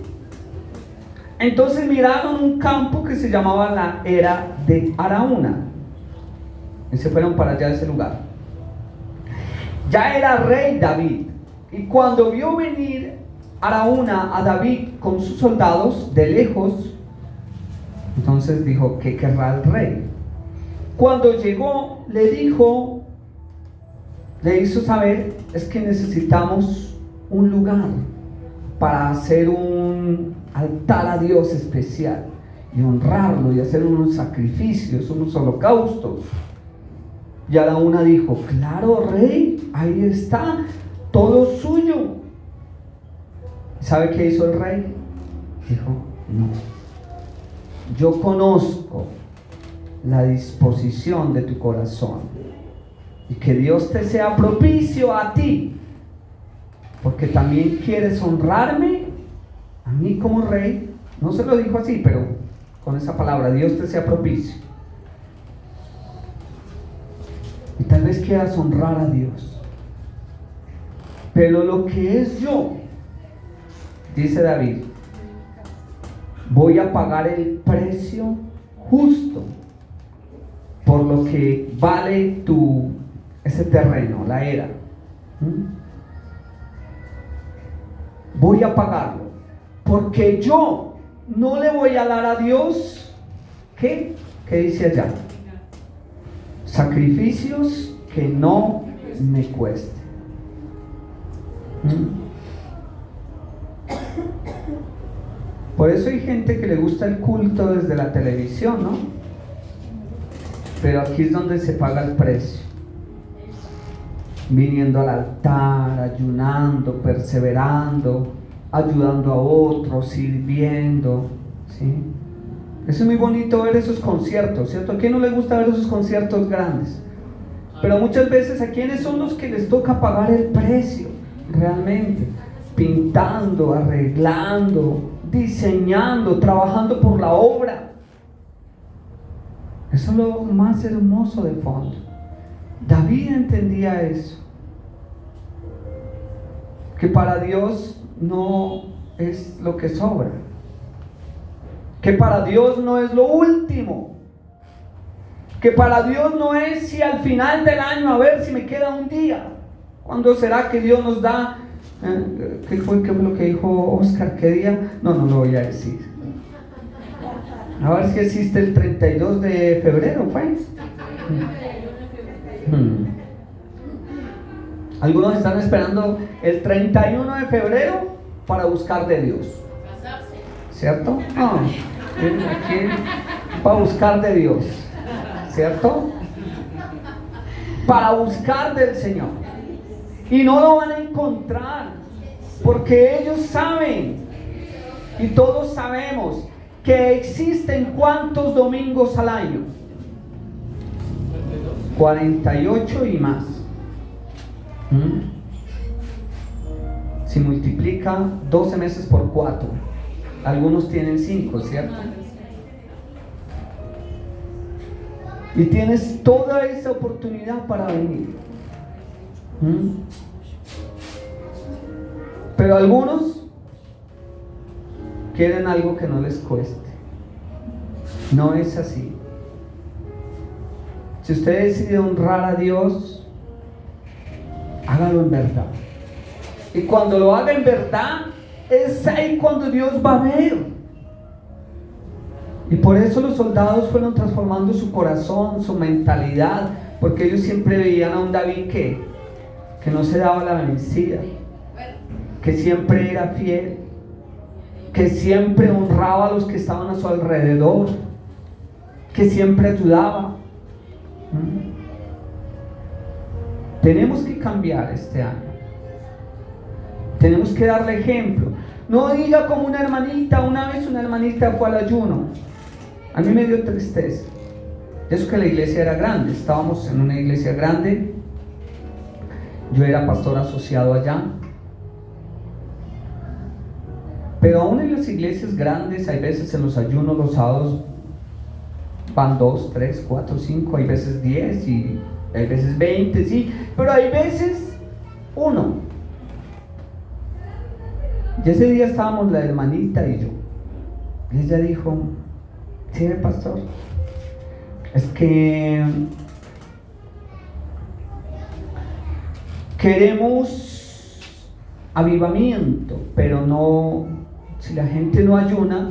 A: Entonces miraron un campo que se llamaba la era de Araúna, y se fueron para allá a ese lugar. Ya era rey David, y cuando vio venir Araúna a David con sus soldados de lejos, entonces dijo, ¿qué querrá el rey? Cuando llegó, le hizo saber, es que necesitamos un lugar para hacer un altar a Dios especial y honrarlo y hacer unos sacrificios, unos holocaustos. Y Araúna dijo, claro, rey, ahí está, todo suyo. ¿Sabe qué hizo el rey? Dijo, no, yo conozco la disposición de tu corazón, y que Dios te sea propicio a ti, porque también quieres honrarme a mí como rey. No se lo dijo así, pero con esa palabra, Dios te sea propicio. Y tal vez quieras honrar a Dios, pero lo que es yo, dice David, voy a pagar el precio justo por lo que vale ese terreno, la era. Voy a pagarlo, porque yo no le voy a dar a Dios, ¿qué dice allá? Sacrificios que no me cuesten. Por eso hay gente que le gusta el culto desde la televisión, ¿no? Pero aquí es donde se paga el precio. Viniendo al altar, ayunando, perseverando, ayudando a otros, sirviendo, ¿sí? Eso es muy bonito ver esos conciertos, ¿cierto? ¿A quién no le gusta ver esos conciertos grandes? Pero muchas veces, ¿a quiénes son los que les toca pagar el precio realmente? Pintando, arreglando, diseñando, trabajando por la obra. Eso es lo más hermoso de fondo. David entendía eso, que para Dios no es lo que sobra, que para Dios no es lo último, que para Dios no es si al final del año, a ver si me queda un día. ¿Cuándo será que Dios nos da? ¿Qué fue lo que dijo Oscar? ¿Qué día? No lo voy a decir. A ver si existe el 32 de febrero, ¿fue? Algunos están esperando el 31 de febrero para buscar de Dios, ¿cierto? No, aquí para buscar de Dios, ¿cierto? Para buscar del Señor. Y no lo van a encontrar, porque ellos saben, y todos sabemos, que existen ¿cuántos domingos al año? 48 y más. Si multiplica 12 meses por 4, algunos tienen 5, ¿cierto? Y tienes toda esa oportunidad para venir. Pero algunos quieren algo que no les cueste. No es así. Si usted decide honrar a Dios, hágalo en verdad. Y cuando lo haga en verdad, es ahí cuando Dios va a ver. Y por eso los soldados fueron transformando su corazón, su mentalidad, porque ellos siempre veían a un David que no se daba la vencida. que siempre era fiel, que siempre honraba a los que estaban a su alrededor, que siempre ayudaba. Tenemos que cambiar este año. Tenemos que darle ejemplo. No diga como una hermanita. Una vez una hermanita fue al ayuno. A mí me dio tristeza. Eso que la iglesia era grande. Estábamos en una iglesia grande. Yo era pastor asociado allá. Pero aún en las iglesias grandes, hay veces en los ayunos, los sábados, van 2, 3, 4, 5, hay veces 10 y hay veces 20, sí, pero hay veces 1. Y ese día estábamos la hermanita y yo. Y ella dijo: sí, pastor, es que queremos avivamiento, pero no, si la gente no ayuna,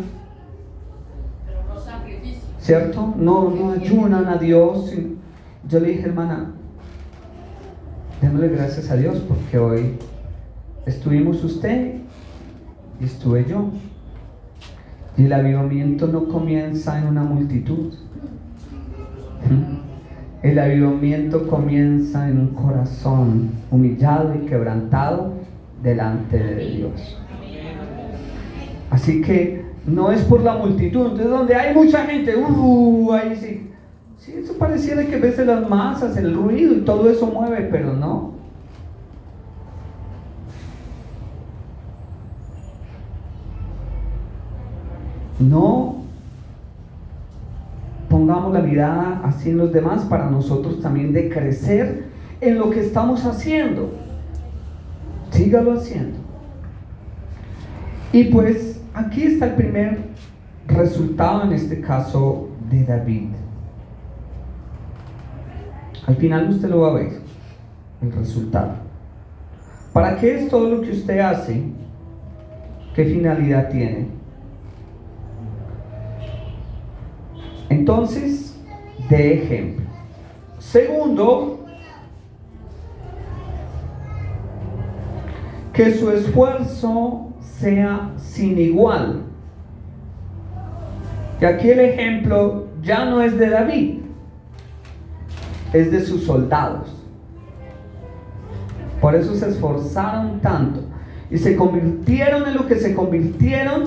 A: ¿cierto? No ayunan a Dios. Yo le dije: hermana, démosle gracias a Dios porque hoy estuvimos usted y estuve yo. Y el avivamiento no comienza en una multitud. El avivamiento comienza en un corazón humillado y quebrantado delante de Dios. Así que no es por la multitud. Entonces, donde hay mucha gente, ahí sí. Sí, eso pareciera que a veces las masas, el ruido y todo eso mueve, pero no. No pongamos la mirada así en los demás para nosotros también de crecer en lo que estamos haciendo. Sígalo haciendo. Y pues aquí está el primer resultado, en este caso de David. Al final usted lo va a ver, el resultado. ¿Para qué es todo lo que usted hace? ¿Qué finalidad tiene? Entonces, de ejemplo. Segundo, que su esfuerzo sea sin igual. Y aquí el ejemplo ya no es de David, es de sus soldados. Por eso se esforzaron tanto y se convirtieron en lo que se convirtieron,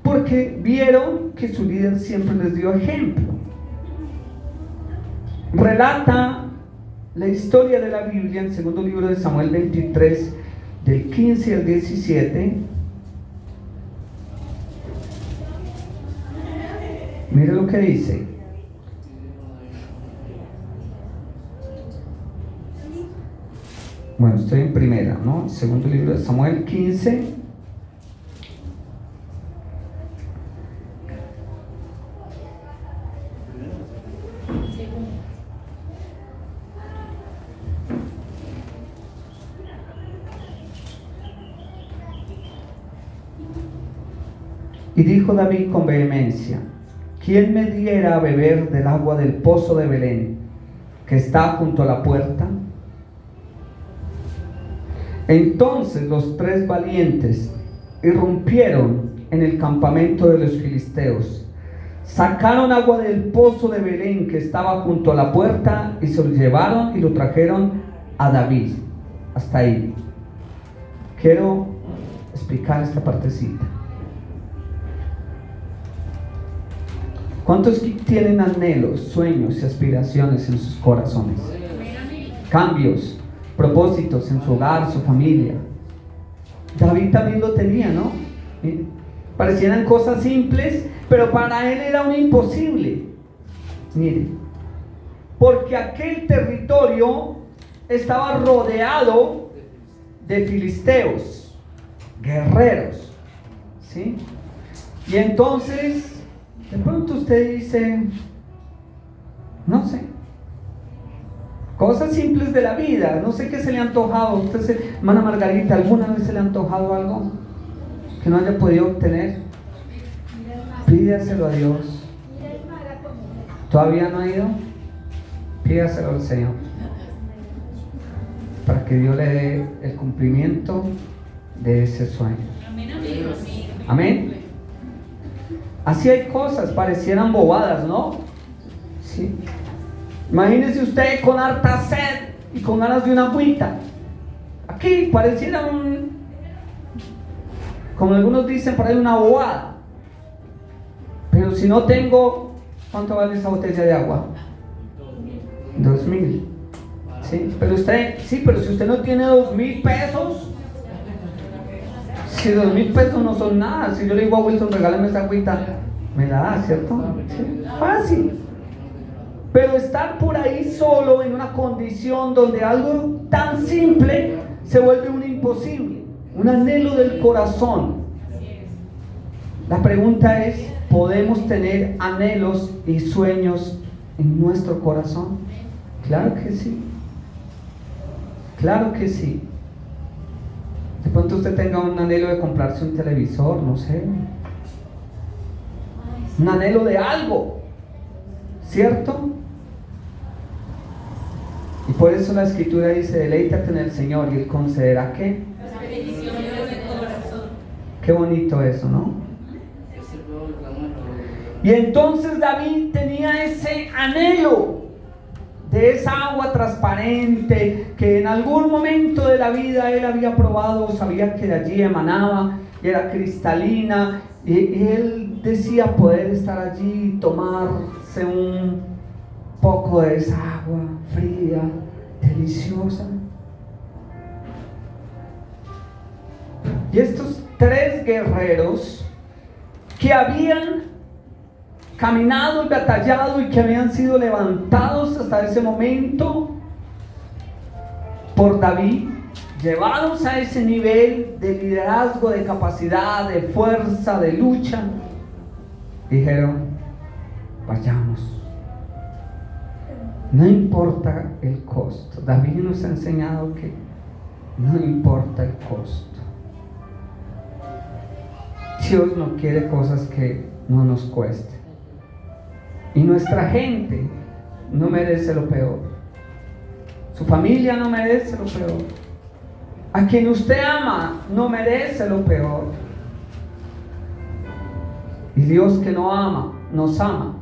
A: porque vieron que su líder siempre les dio ejemplo. Relata la historia de la Biblia en segundo libro de Samuel 23, del 15 al 17. Mire lo que dice. Bueno, estoy en primera, ¿no? Segundo libro de Samuel 15. Y dijo David con vehemencia: ¿quién me diera a beber del agua del pozo de Belén, que está junto a la puerta? Entonces los 3 valientes irrumpieron en el campamento de los filisteos, sacaron agua del pozo de Belén que estaba junto a la puerta y se lo llevaron y lo trajeron a David. Hasta ahí. Quiero explicar esta partecita. ¿Cuántos tienen anhelos, sueños y aspiraciones en sus corazones? Cambios, propósitos en su hogar, su familia. David también lo tenía, ¿no? Parecieran cosas simples, pero para él era un imposible. Mire, porque aquel territorio estaba rodeado de filisteos, guerreros, ¿sí? Y entonces, de pronto usted dice, no sé, cosas simples de la vida, no sé qué se le ha antojado. Usted, hermana Margarita, ¿alguna vez se le ha antojado algo que no haya podido obtener? Pídaselo a Dios. ¿Todavía no ha ido? Pídaselo al Señor, para que Dios le dé el cumplimiento de ese sueño.
B: Amén, amén, amén.
A: Amén. Así hay cosas, parecieran bobadas, ¿no? Sí. Imagínese usted con harta sed y con ganas de una agüita. Aquí pareciera como algunos dicen por ahí, una bobada. Pero si no tengo, ¿cuánto vale esa botella de agua? 2,000. ¿Sí? Pero si usted no tiene 2,000 pesos, si 2,000 pesos no son nada, si yo le digo a Wilson, regálame esa agüita, me la da, ¿cierto? ¿Sí? Fácil. Pero estar por ahí solo en una condición donde algo tan simple se vuelve un imposible, un anhelo del corazón. La pregunta es, ¿podemos tener anhelos y sueños en nuestro corazón? Claro que sí. Claro que sí. De pronto usted tenga un anhelo de comprarse un televisor, no sé. Un anhelo de algo, ¿cierto? Y por eso la Escritura dice, deleítate en el Señor y Él concederá ¿qué?
B: Las peticiones de tu corazón.
A: Qué bonito eso, ¿no? Y entonces David tenía ese anhelo de esa agua transparente que en algún momento de la vida él había probado, sabía que de allí emanaba y era cristalina, y él decía poder estar allí y tomarse un poco de esa agua fría, deliciosa. Y estos 3 guerreros que habían caminado y batallado y que habían sido levantados hasta ese momento por David, llevados a ese nivel de liderazgo, de capacidad, de fuerza, de lucha, dijeron, vayamos. No importa el costo. David nos ha enseñado que no importa el costo. Dios no quiere cosas que no nos cuesten. Y nuestra gente no merece lo peor. Su familia no merece lo peor. A quien usted ama no merece lo peor. Y Dios que no ama, nos ama.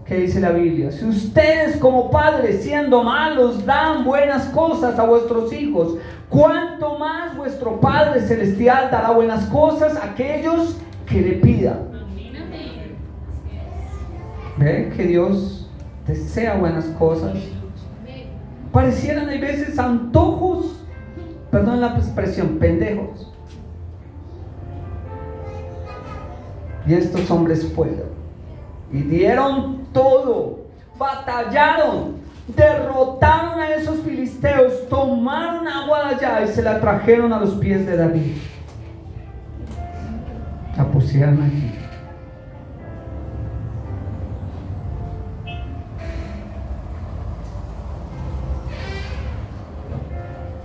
A: ¿Qué dice la Biblia? Si ustedes como padres, siendo malos, dan buenas cosas a vuestros hijos, ¿cuánto más vuestro Padre Celestial dará buenas cosas a aquellos que le pidan? ¿Ve que Dios desea buenas cosas? Parecieran hay veces antojos, perdón la expresión, pendejos. Y estos hombres fueron y dieron todo, batallaron, derrotaron a esos filisteos, tomaron agua de allá y se la trajeron a los pies de David. La pusieron allí.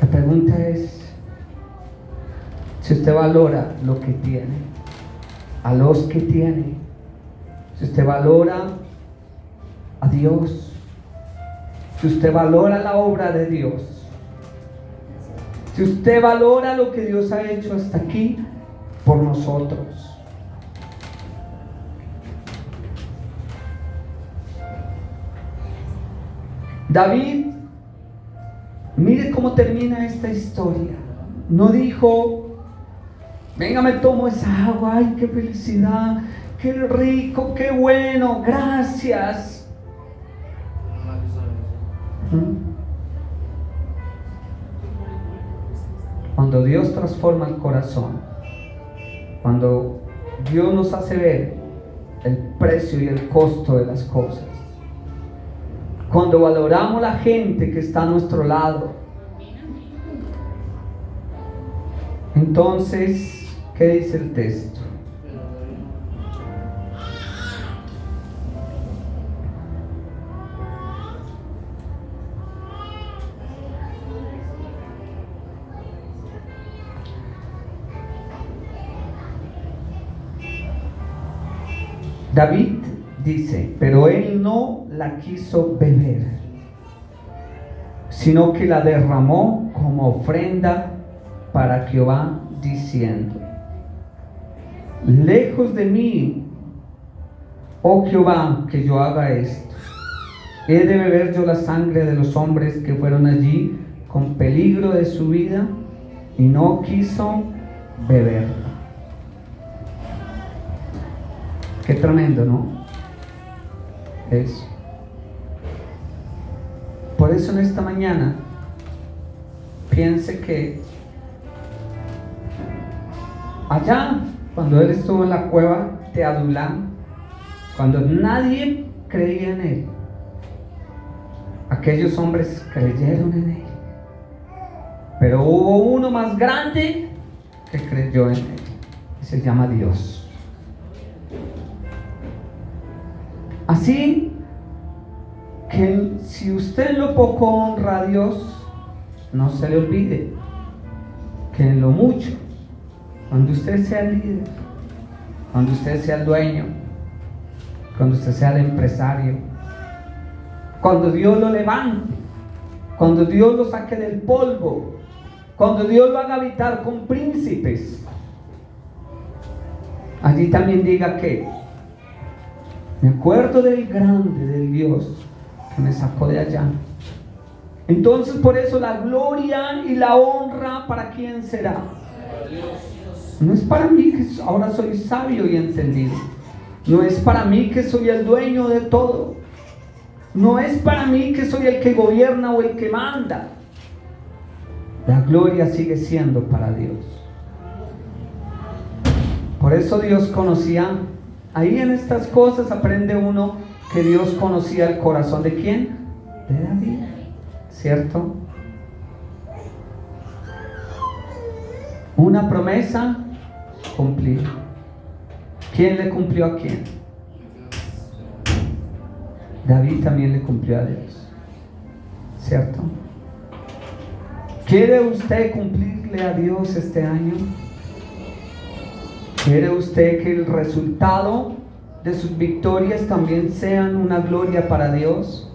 A: La pregunta es, si usted valora lo que tiene, a los que tiene, si usted valora a Dios, si usted valora la obra de Dios, si usted valora lo que Dios ha hecho hasta aquí por nosotros. David, mire cómo termina esta historia. No dijo, venga, me tomo esa agua, ay, qué felicidad, qué rico, qué bueno, gracias. Cuando Dios transforma el corazón, cuando Dios nos hace ver el precio y el costo de las cosas, cuando valoramos la gente que está a nuestro lado, entonces, ¿qué dice el texto? David dice, pero él no la quiso beber, sino que la derramó como ofrenda para Jehová diciendo: lejos de mí, oh Jehová, que yo haga esto. ¿He de beber yo la sangre de los hombres que fueron allí con peligro de su vida? Y no quiso beberla. Qué tremendo, ¿no? Eso. Por eso en esta mañana piense que allá, cuando él estuvo en la cueva de Adulán, cuando nadie creía en él, aquellos hombres creyeron en él. Pero hubo uno más grande que creyó en él, y se llama Dios. Así que si usted en lo poco honra a Dios, no se le olvide que en lo mucho, cuando usted sea el líder, cuando usted sea el dueño, cuando usted sea el empresario, cuando Dios lo levante, cuando Dios lo saque del polvo, cuando Dios lo haga habitar con príncipes, allí también diga que me acuerdo del grande, del Dios que me sacó de allá. Entonces por eso la gloria y la honra, ¿para quién será? No es para mí que ahora soy sabio y entendido. No es para mí que soy el dueño de todo. No es para mí que soy el que gobierna o el que manda. La gloria sigue siendo para Dios. Por eso Dios conocía, ahí en estas cosas aprende uno que Dios conocía el corazón ¿de quién? De David, ¿cierto? Una promesa cumplida. ¿Quién le cumplió a quién? David también le cumplió a Dios, ¿cierto? ¿Quiere usted cumplirle a Dios este año? ¿Quiere usted que el resultado de sus victorias también sean una gloria para Dios?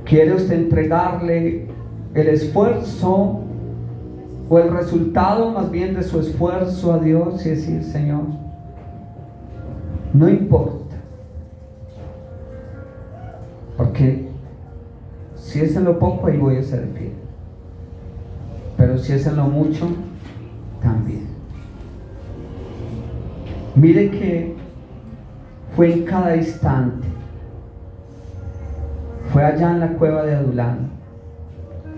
A: ¿Quiere usted entregarle el esfuerzo o el resultado más bien de su esfuerzo a Dios y decir: Señor, no importa, porque si es en lo poco, ahí voy a ser fiel, pero si es en lo mucho, también. Mire que fue en cada instante. Fue allá en la cueva de Adulán,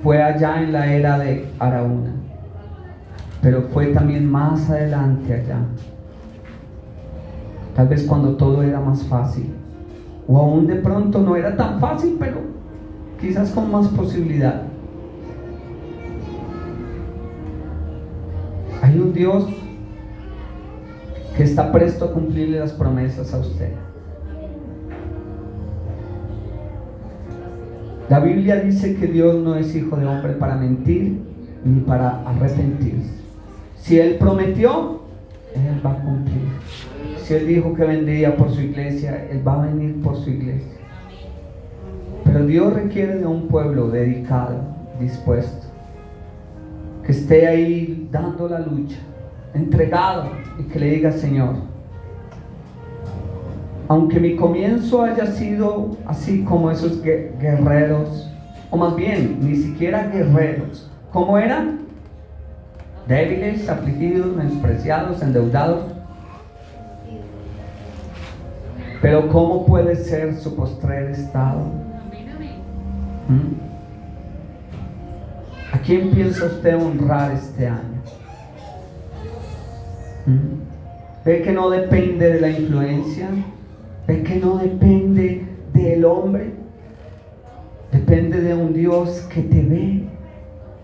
A: fue allá en la era de Araúna, pero fue también más adelante allá, tal vez cuando todo era más fácil, o aún de pronto no era tan fácil, pero quizás con más posibilidad. Hay un Dios que está presto a cumplirle las promesas a usted. La Biblia dice que Dios no es hijo de hombre para mentir ni para arrepentirse. Si Él prometió, Él va a cumplir. Si Él dijo que vendría por su iglesia, Él va a venir por su iglesia. Pero Dios requiere de un pueblo dedicado, dispuesto, que esté ahí dando la lucha, entregado, y que le diga: Señor, aunque mi comienzo haya sido así como esos guerreros, o más bien, ni siquiera guerreros, ¿cómo eran? Débiles, afligidos, menospreciados, endeudados. Pero ¿cómo puede ser su postrer estado? ¿A quién piensa usted honrar este año? ¿Ve que no depende de la influencia? ¿Ve que no depende del hombre? Depende de un Dios que te ve.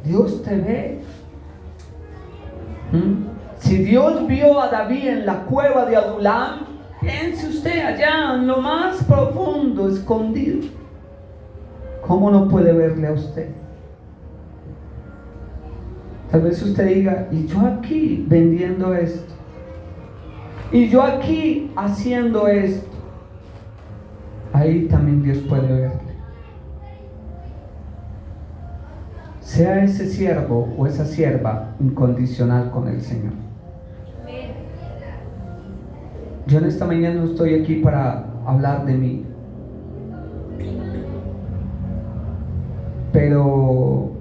A: Dios te ve. Si Dios vio a David en la cueva de Adulán, piense usted allá en lo más profundo, escondido. ¿Cómo no puede verle a usted? Tal vez usted diga: y yo aquí vendiendo esto, y yo aquí haciendo esto. Ahí también Dios puede verle. sea ese siervo o esa sierva incondicional con el Señor. Yo en esta mañana no estoy aquí para hablar de mí, pero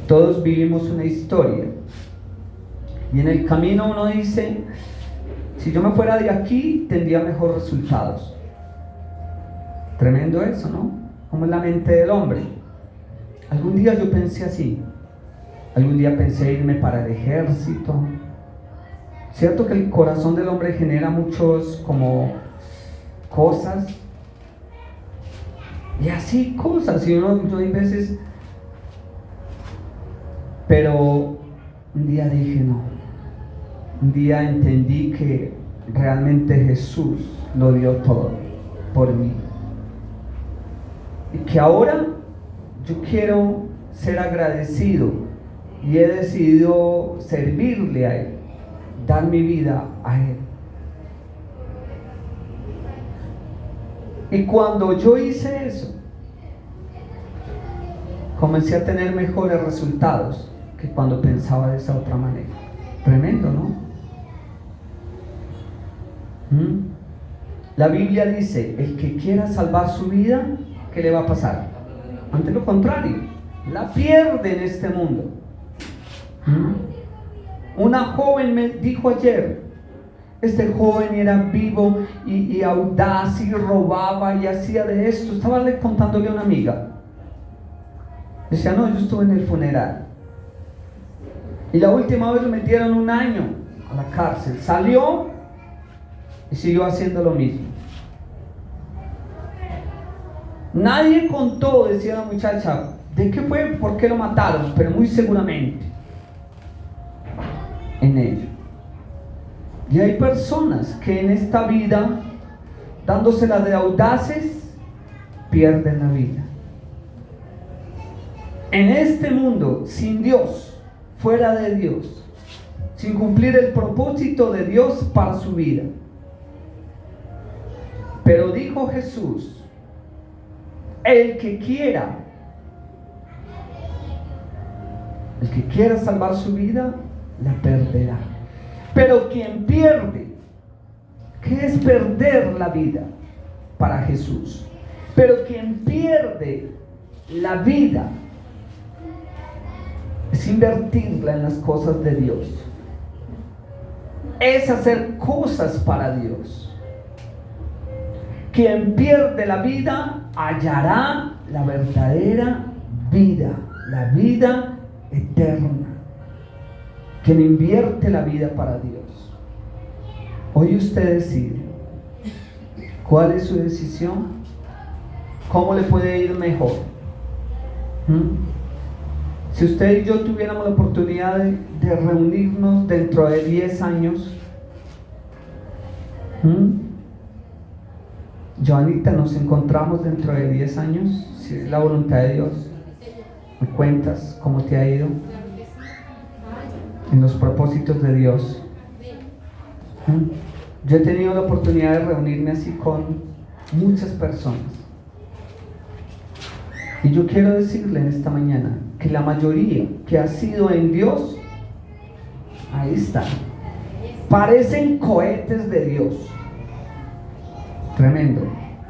A: todos vivimos una historia y en el camino uno dice: si yo me fuera de aquí tendría mejores resultados. Tremendo eso, ¿no? Como es la mente del hombre. Algún día yo pensé así, algún día pensé irme para el ejército. Cierto que el corazón del hombre genera muchos como cosas, y así cosas, y yo hay veces, pero un día dije no, un día entendí que realmente Jesús lo dio todo por mí, y que ahora yo quiero ser agradecido y he decidido servirle a Él, dar mi vida a Él. Y cuando yo hice eso, comencé a tener mejores resultados que cuando pensaba de esa otra manera. Tremendo, ¿no? La Biblia dice: el que quiera salvar su vida, ¿qué le va a pasar? Ante lo contrario, la pierde en este mundo. Una joven me dijo ayer: este joven era vivo y audaz y robaba y hacía de esto. Estaba contándole a una amiga. Decía: no, yo estuve en el funeral y la última vez lo metieron 1 año a la cárcel. Salió y siguió haciendo lo mismo. Nadie contó, decía la muchacha, de qué fue, por qué lo mataron, pero muy seguramente en ello. Y hay personas que en esta vida, dándosela de audaces, pierden la vida. En este mundo, sin Dios, fuera de Dios, sin cumplir el propósito de Dios para su vida. Pero dijo Jesús: el que quiera salvar su vida, la perderá. Pero quien pierde, ¿qué es perder la vida para Jesús? Pero quien pierde la vida es invertirla en las cosas de Dios, es hacer cosas para Dios. Quien pierde la vida hallará la verdadera vida, la vida eterna. Quien invierte la vida para Dios. Hoy usted decide cuál es su decisión, cómo le puede ir mejor. Si usted y yo tuviéramos la oportunidad de reunirnos dentro de 10 años, Joanita, nos encontramos dentro de 10 años, si es la voluntad de Dios. ¿Me cuentas cómo te ha ido en los propósitos de Dios? Yo he tenido la oportunidad de reunirme así con muchas personas, y yo quiero decirle en esta mañana que la mayoría que ha sido en Dios, ahí está, parecen cohetes de Dios. Tremendo,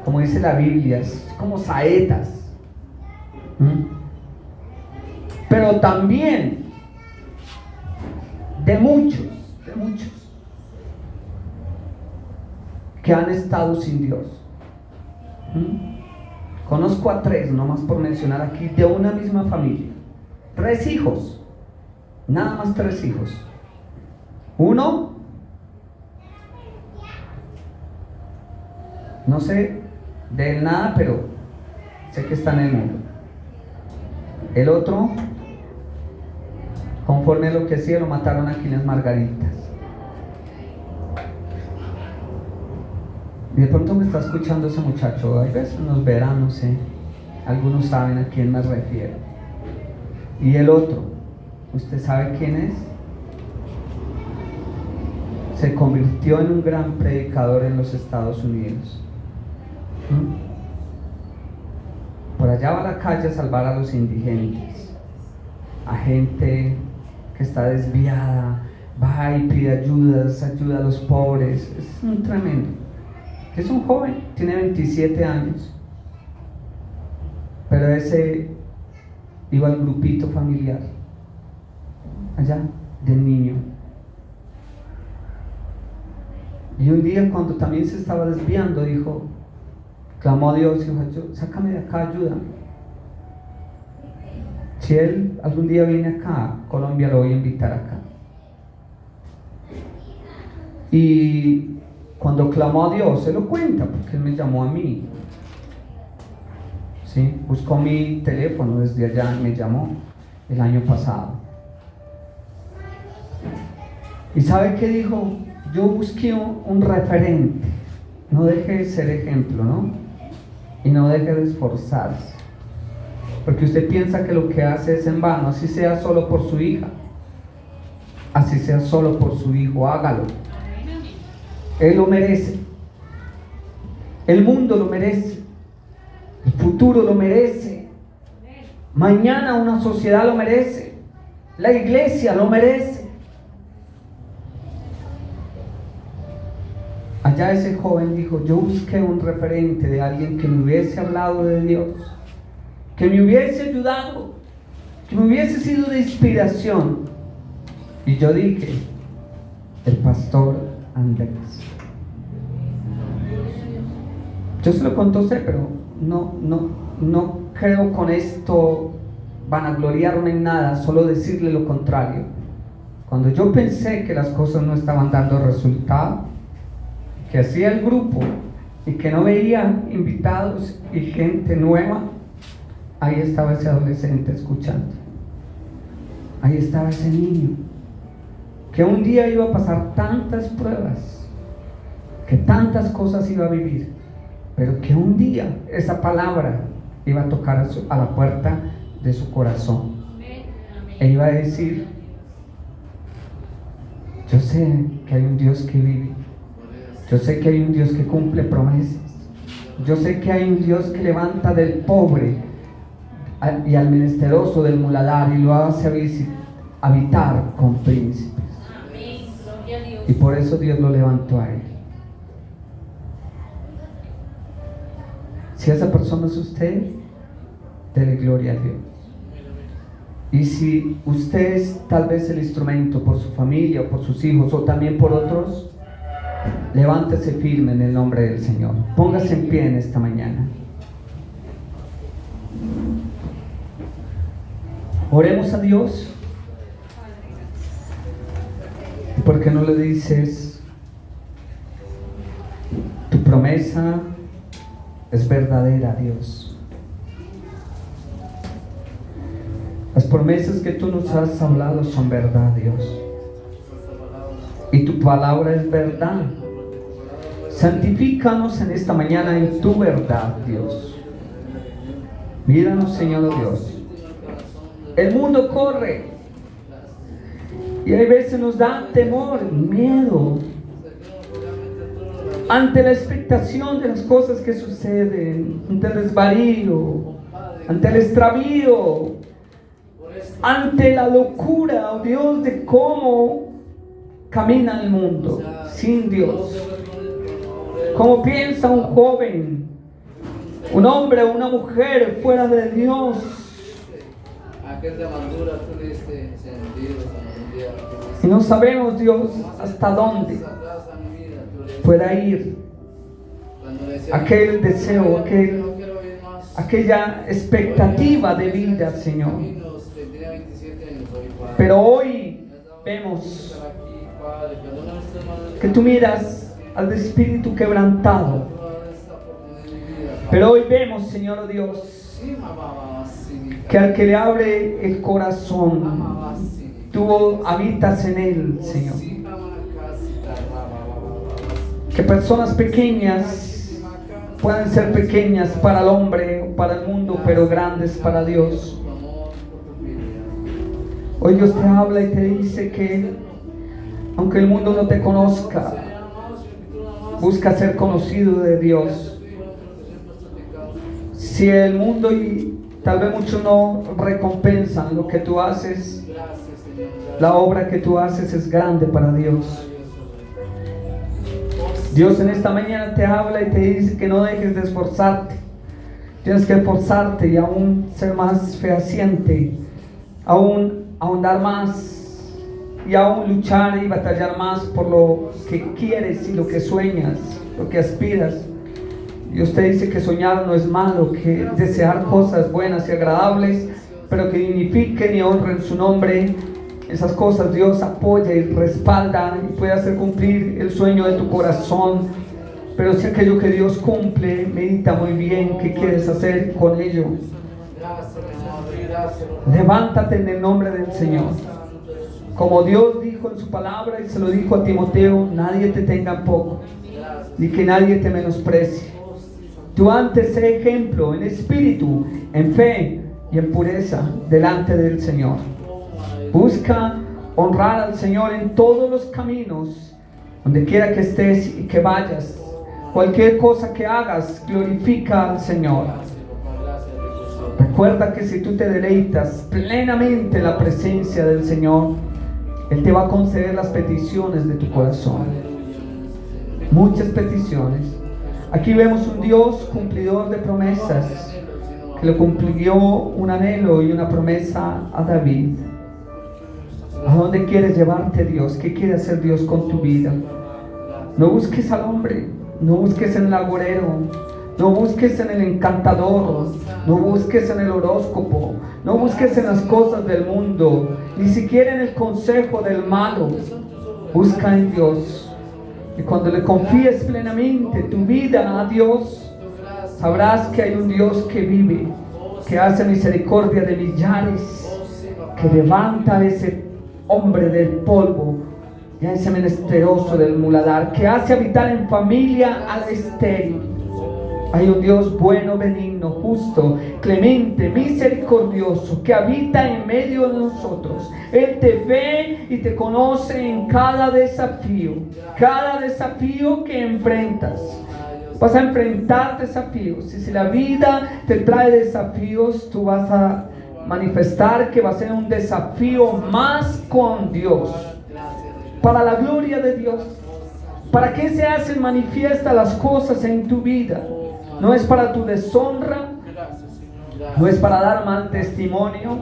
A: como dice la Biblia, es como saetas. Pero también de muchos que han estado sin Dios. Conozco a 3, nomás por mencionar aquí, de una misma familia. 3 hijos, nada más 3 hijos. Uno, no sé de él nada, pero sé que está en el mundo. El otro, conforme a lo que hacía, lo mataron aquí en las Margaritas. Y de pronto me está escuchando ese muchacho, a veces nos verá, no sé, algunos saben a quién me refiero. Y el otro, ¿usted sabe quién es? Se convirtió en un gran predicador en los Estados Unidos. por allá va a la calle a salvar a los indigentes, a gente que está desviada, va y pide ayuda a los pobres. Es un tremendo. Es un joven, tiene 27 años, pero ese iba al grupito familiar, allá, del niño. Y un día, cuando también se estaba desviando, clamó a Dios y dijo: sácame de acá, ayúdame. Si él algún día viene acá a Colombia, lo voy a invitar acá. Y cuando clamó a Dios, se lo cuenta, porque él me llamó a mí. ¿Sí? Buscó mi teléfono desde allá y me llamó el año pasado. ¿Y sabe qué dijo? Yo busqué un referente. No deje de ser ejemplo, ¿no? Y no deje de esforzarse. Porque usted piensa que lo que hace es en vano, así sea solo por su hija, así sea solo por su hijo, hágalo. Él lo merece. El mundo lo merece. El futuro lo merece. Mañana una sociedad lo merece. La iglesia lo merece. Allá ese joven dijo: yo busqué un referente de alguien que me hubiese hablado de Dios, que me hubiese ayudado, que me hubiese sido de inspiración. Y yo dije: el pastor Andrés. Yo se lo conté a usted, pero no creo con esto vanagloriarme en nada, solo decirle lo contrario. Cuando yo pensé que las cosas no estaban dando resultado, que hacía el grupo y que no veía invitados y gente nueva, ahí estaba ese adolescente escuchando. Ahí estaba ese niño que un día iba a pasar tantas pruebas, que tantas cosas iba a vivir, pero que un día esa palabra iba a tocar a la puerta de su corazón e iba a decir: yo sé que hay un Dios que vive, yo sé que hay un Dios que cumple promesas, yo sé que hay un Dios que levanta del pobre y al menesteroso del muladar y lo hace habitar con príncipes. Y por eso Dios lo levantó a él. Si esa persona es usted, dele gloria a Dios. Y si usted es tal vez el instrumento por su familia o por sus hijos o también por otros, levántese firme en el nombre del Señor. Póngase en pie en esta mañana. Oremos a Dios. ¿Y por qué no le dices: tu promesa es verdadera, Dios? Las promesas que tú nos has hablado son verdad, Dios. Y tu palabra es verdad. Santifícanos en esta mañana en tu verdad, Dios. Míranos, Señor Dios. El mundo corre y hay veces nos da temor, miedo ante la expectación de las cosas que suceden, ante el desvarío, ante el extravío, ante la locura, oh Dios, de cómo camina el mundo sin Dios. Cómo piensa un joven, un hombre o una mujer fuera de Dios. Y no sabemos, Dios, hasta dónde pueda ir aquel deseo, aquella expectativa de vida, Señor. Pero hoy vemos que tú miras al espíritu quebrantado. Pero hoy vemos, Señor Dios, que al que le abre el corazón, tú habitas en él, Señor. Que personas pequeñas puedan ser pequeñas para el hombre o para el mundo, pero grandes para Dios. Hoy Dios te habla y te dice que aunque el mundo no te conozca, busca ser conocido de Dios. Si el mundo y tal vez muchos no recompensan lo que tú haces, la obra que tú haces es grande para Dios. Dios en esta mañana te habla y te dice que no dejes de esforzarte. Tienes que esforzarte y aún ser más fehaciente, aún ahondar más y aún luchar y batallar más por lo que quieres y lo que sueñas, lo que aspiras. Dios te dice que soñar no es malo, que desear cosas buenas y agradables, pero que dignifiquen y honren su nombre. Esas cosas Dios apoya y respalda y puede hacer cumplir el sueño de tu corazón. Pero si aquello que Dios cumple, medita muy bien qué quieres hacer con ello. Levántate en el nombre del Señor. Como Dios dijo en su palabra y se lo dijo a Timoteo, nadie te tenga en poco, ni que nadie te menosprecie. Tú antes sé ejemplo en espíritu, en fe y en pureza delante del Señor. Busca honrar al Señor en todos los caminos, donde quiera que estés y que vayas. Cualquier cosa que hagas, glorifica al Señor. Recuerda que si tú te deleitas plenamente en la presencia del Señor, Él te va a conceder las peticiones de tu corazón. Muchas peticiones. Aquí vemos un Dios cumplidor de promesas, que le cumplió un anhelo y una promesa a David. ¿A dónde quieres llevarte Dios? ¿Qué quiere hacer Dios con tu vida? No busques al hombre, no busques en el agorero, no busques en el encantador, no busques en el horóscopo, no busques en las cosas del mundo, ni siquiera en el consejo del malo. Busca en Dios. Y cuando le confíes plenamente tu vida a Dios, sabrás que hay un Dios que vive, que hace misericordia de millares, que levanta a ese hombre del polvo y a ese menesteroso del muladar, que hace habitar en familia al estéril. Hay un Dios bueno, benigno, justo, clemente, misericordioso, que habita en medio de nosotros. Él te ve y te conoce en cada desafío que enfrentas. Vas a enfrentar desafíos, y si la vida te trae desafíos, tú vas a manifestar que va a ser un desafío más con Dios, para la gloria de Dios. ¿Para qué se hacen manifiestas las cosas en tu vida? No es para tu deshonra, no es para dar mal testimonio,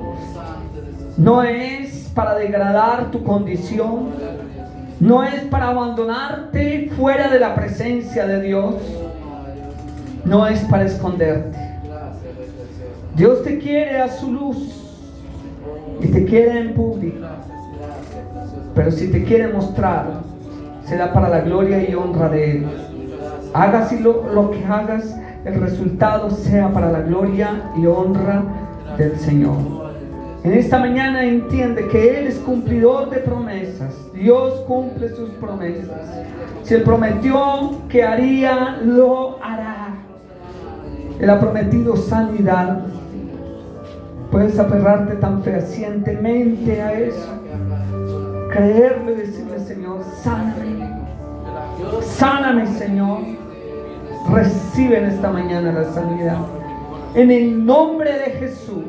A: no es para degradar tu condición, no es para abandonarte fuera de la presencia de Dios, no es para esconderte. Dios te quiere a su luz y te quiere en público, pero si te quiere mostrar, será para la gloria y honra de Él. Hagas lo que hagas, el resultado sea para la gloria y honra del Señor. En esta mañana entiende que Él es cumplidor de promesas. Dios cumple sus promesas. Si Él prometió que haría, lo hará. Él ha prometido sanidad. Puedes aferrarte tan fehacientemente a eso, creerle y decirle: Señor, sáname, sáname, Señor. Recibe en esta mañana la sanidad en el nombre de Jesús.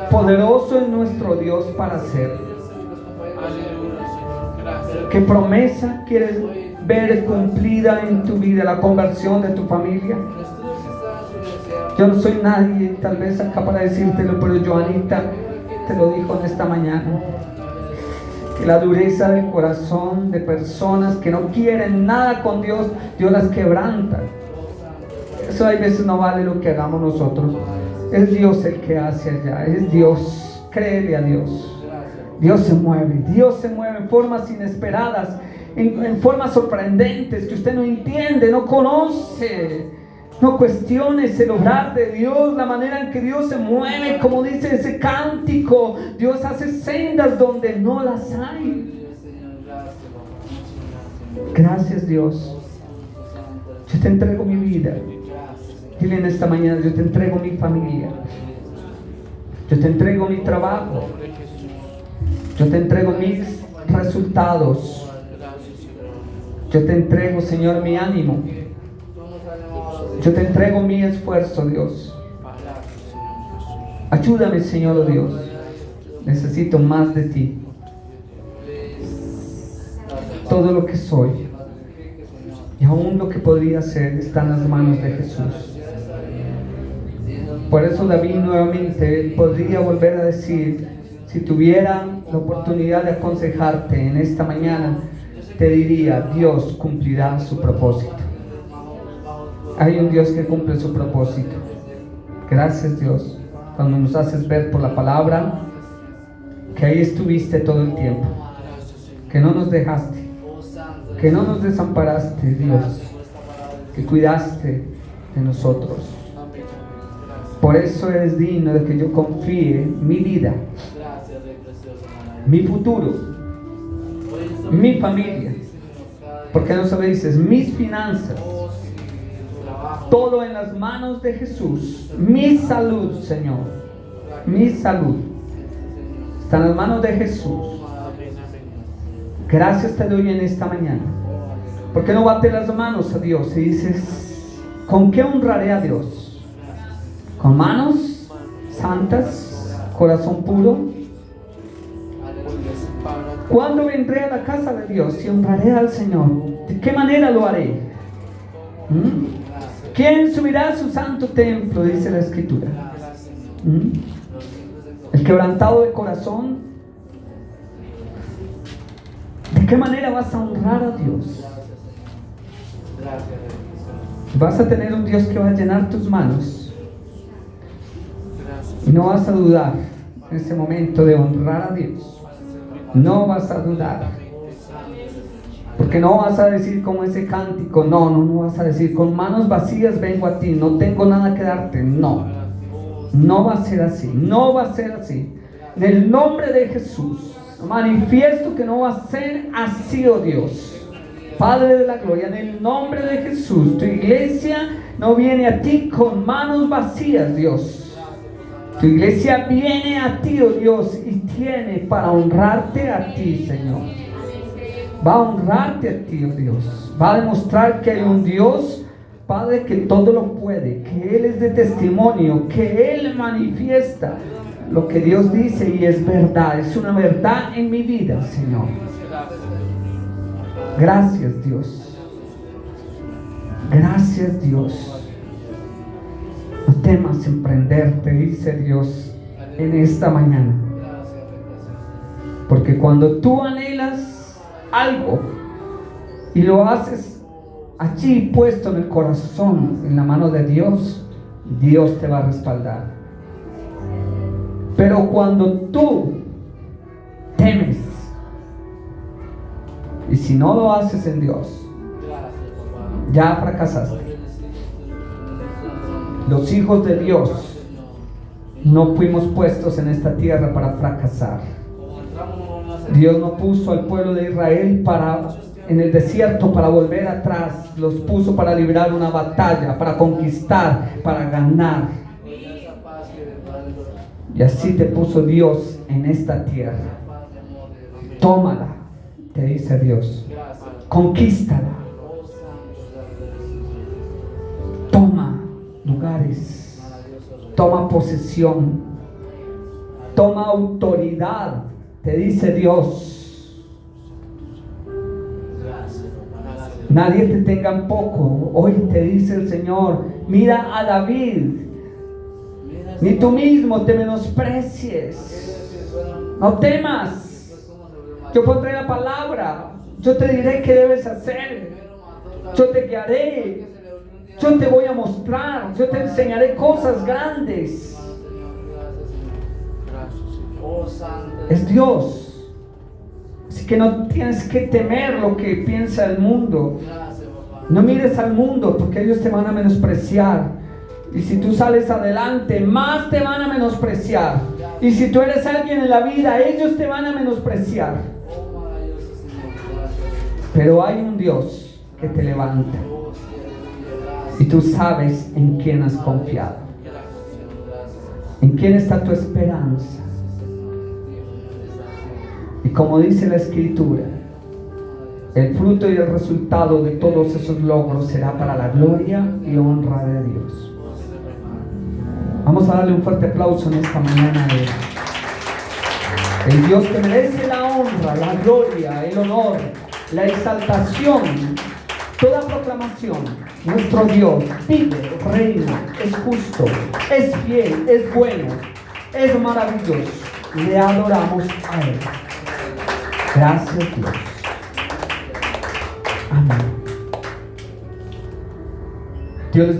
A: Poderoso es nuestro Dios para hacerlo. ¿Qué promesa quieres ver cumplida en tu vida? La conversión de tu familia. Yo no soy nadie tal vez acá para decírtelo, pero Joanita te lo dijo en esta mañana, que la dureza del corazón de personas que no quieren nada con Dios, Dios las quebranta. Eso hay veces no vale lo que hagamos nosotros. Es Dios el que hace allá, es Dios. Créele a Dios. Dios se mueve en formas inesperadas, en formas sorprendentes que usted no entiende, no conoce. No cuestiones el obrar de Dios, la manera en que Dios se mueve, como dice ese cántico. Dios hace sendas donde no las hay. Gracias, Dios. Yo te entrego mi vida. Dile en esta mañana: yo te entrego mi familia. Yo te entrego mi trabajo. Yo te entrego mis resultados. Yo te entrego, Señor, mi ánimo. Yo te entrego mi esfuerzo, Dios. Ayúdame, Señor, oh Dios. Necesito más de ti. Todo lo que soy y aún lo que podría ser está en las manos de Jesús. Por eso David nuevamente podría volver a decir, si tuviera la oportunidad de aconsejarte en esta mañana, te diría, Dios cumplirá su propósito. Hay un Dios que cumple su propósito. Gracias, Dios, cuando nos haces ver por la palabra que ahí estuviste todo el tiempo, que no nos dejaste, que no nos desamparaste, Dios, que cuidaste de nosotros. Por eso eres digno de que yo confíe mi vida, mi futuro, mi familia. Porque no se dices mis finanzas, todo en las manos de Jesús. Mi salud, Señor, mi salud está en las manos de Jesús. Gracias te doy en esta mañana. ¿Por qué no bates las manos a Dios y dices, ¿con qué honraré a Dios? ¿Con manos santas, corazón puro? ¿Cuándo vendré a la casa de Dios y honraré al Señor? ¿De qué manera lo haré? ¿Quién subirá a su santo templo? Dice la Escritura. El quebrantado de corazón. ¿De qué manera vas a honrar a Dios? Vas a tener un Dios que va a llenar tus manos. Y no vas a dudar en ese momento de honrar a Dios. No vas a dudar. Porque no vas a decir como ese cántico. No vas a decir, con manos vacías vengo a ti, no tengo nada que darte. No va a ser así. No va a ser así. En el nombre de Jesús manifiesto que no va a ser así, oh Dios. Padre de la gloria, en el nombre de Jesús, tu iglesia no viene a ti con manos vacías, Dios. Tu iglesia viene a ti, oh Dios, y tiene para honrarte a ti, Señor. Va a honrarte a ti, oh Dios. Va a demostrar que hay un Dios, Padre, que todo lo puede, que Él es de testimonio, que Él manifiesta lo que Dios dice y es verdad. Es una verdad en mi vida, Señor. Gracias, Dios. Gracias, Dios. No temas emprenderte, dice Dios, en esta mañana. Porque cuando tú anhelas algo y lo haces allí puesto en el corazón, en la mano de Dios, Dios te va a respaldar. Pero cuando tú temes, y si no lo haces en Dios, ya fracasaste. Los hijos de Dios no fuimos puestos en esta tierra para fracasar. Dios no puso al pueblo de Israel en el desierto para volver atrás. Los puso para librar una batalla, para conquistar, para ganar. Y así te puso Dios en esta tierra. Tómala, te dice Dios. Conquístala. Toma lugares, toma posesión, toma autoridad, te dice Dios. Nadie te tenga en poco. Hoy te dice el Señor, mira a David, ni tú mismo te menosprecies, no temas, yo pondré la palabra, yo te diré qué debes hacer, yo te guiaré, yo te voy a mostrar, yo te enseñaré cosas grandes. Es Dios. Así que no tienes que temer lo que piensa el mundo. No mires al mundo, porque ellos te van a menospreciar. Y si tú sales adelante, más te van a menospreciar. Y si tú eres alguien en la vida, ellos te van a menospreciar. Pero hay un Dios que te levanta. Y tú sabes en quién has confiado. ¿En quién está tu esperanza? Y como dice la Escritura, el fruto y el resultado de todos esos logros será para la gloria y honra de Dios. Vamos a darle un fuerte aplauso en esta mañana a Él. El Dios que merece la honra, la gloria, el honor, la exaltación, toda proclamación. Nuestro Dios vive, reina, es justo, es fiel, es bueno, es maravilloso. Le adoramos a Él. Gracias, Dios. Amén. Dios les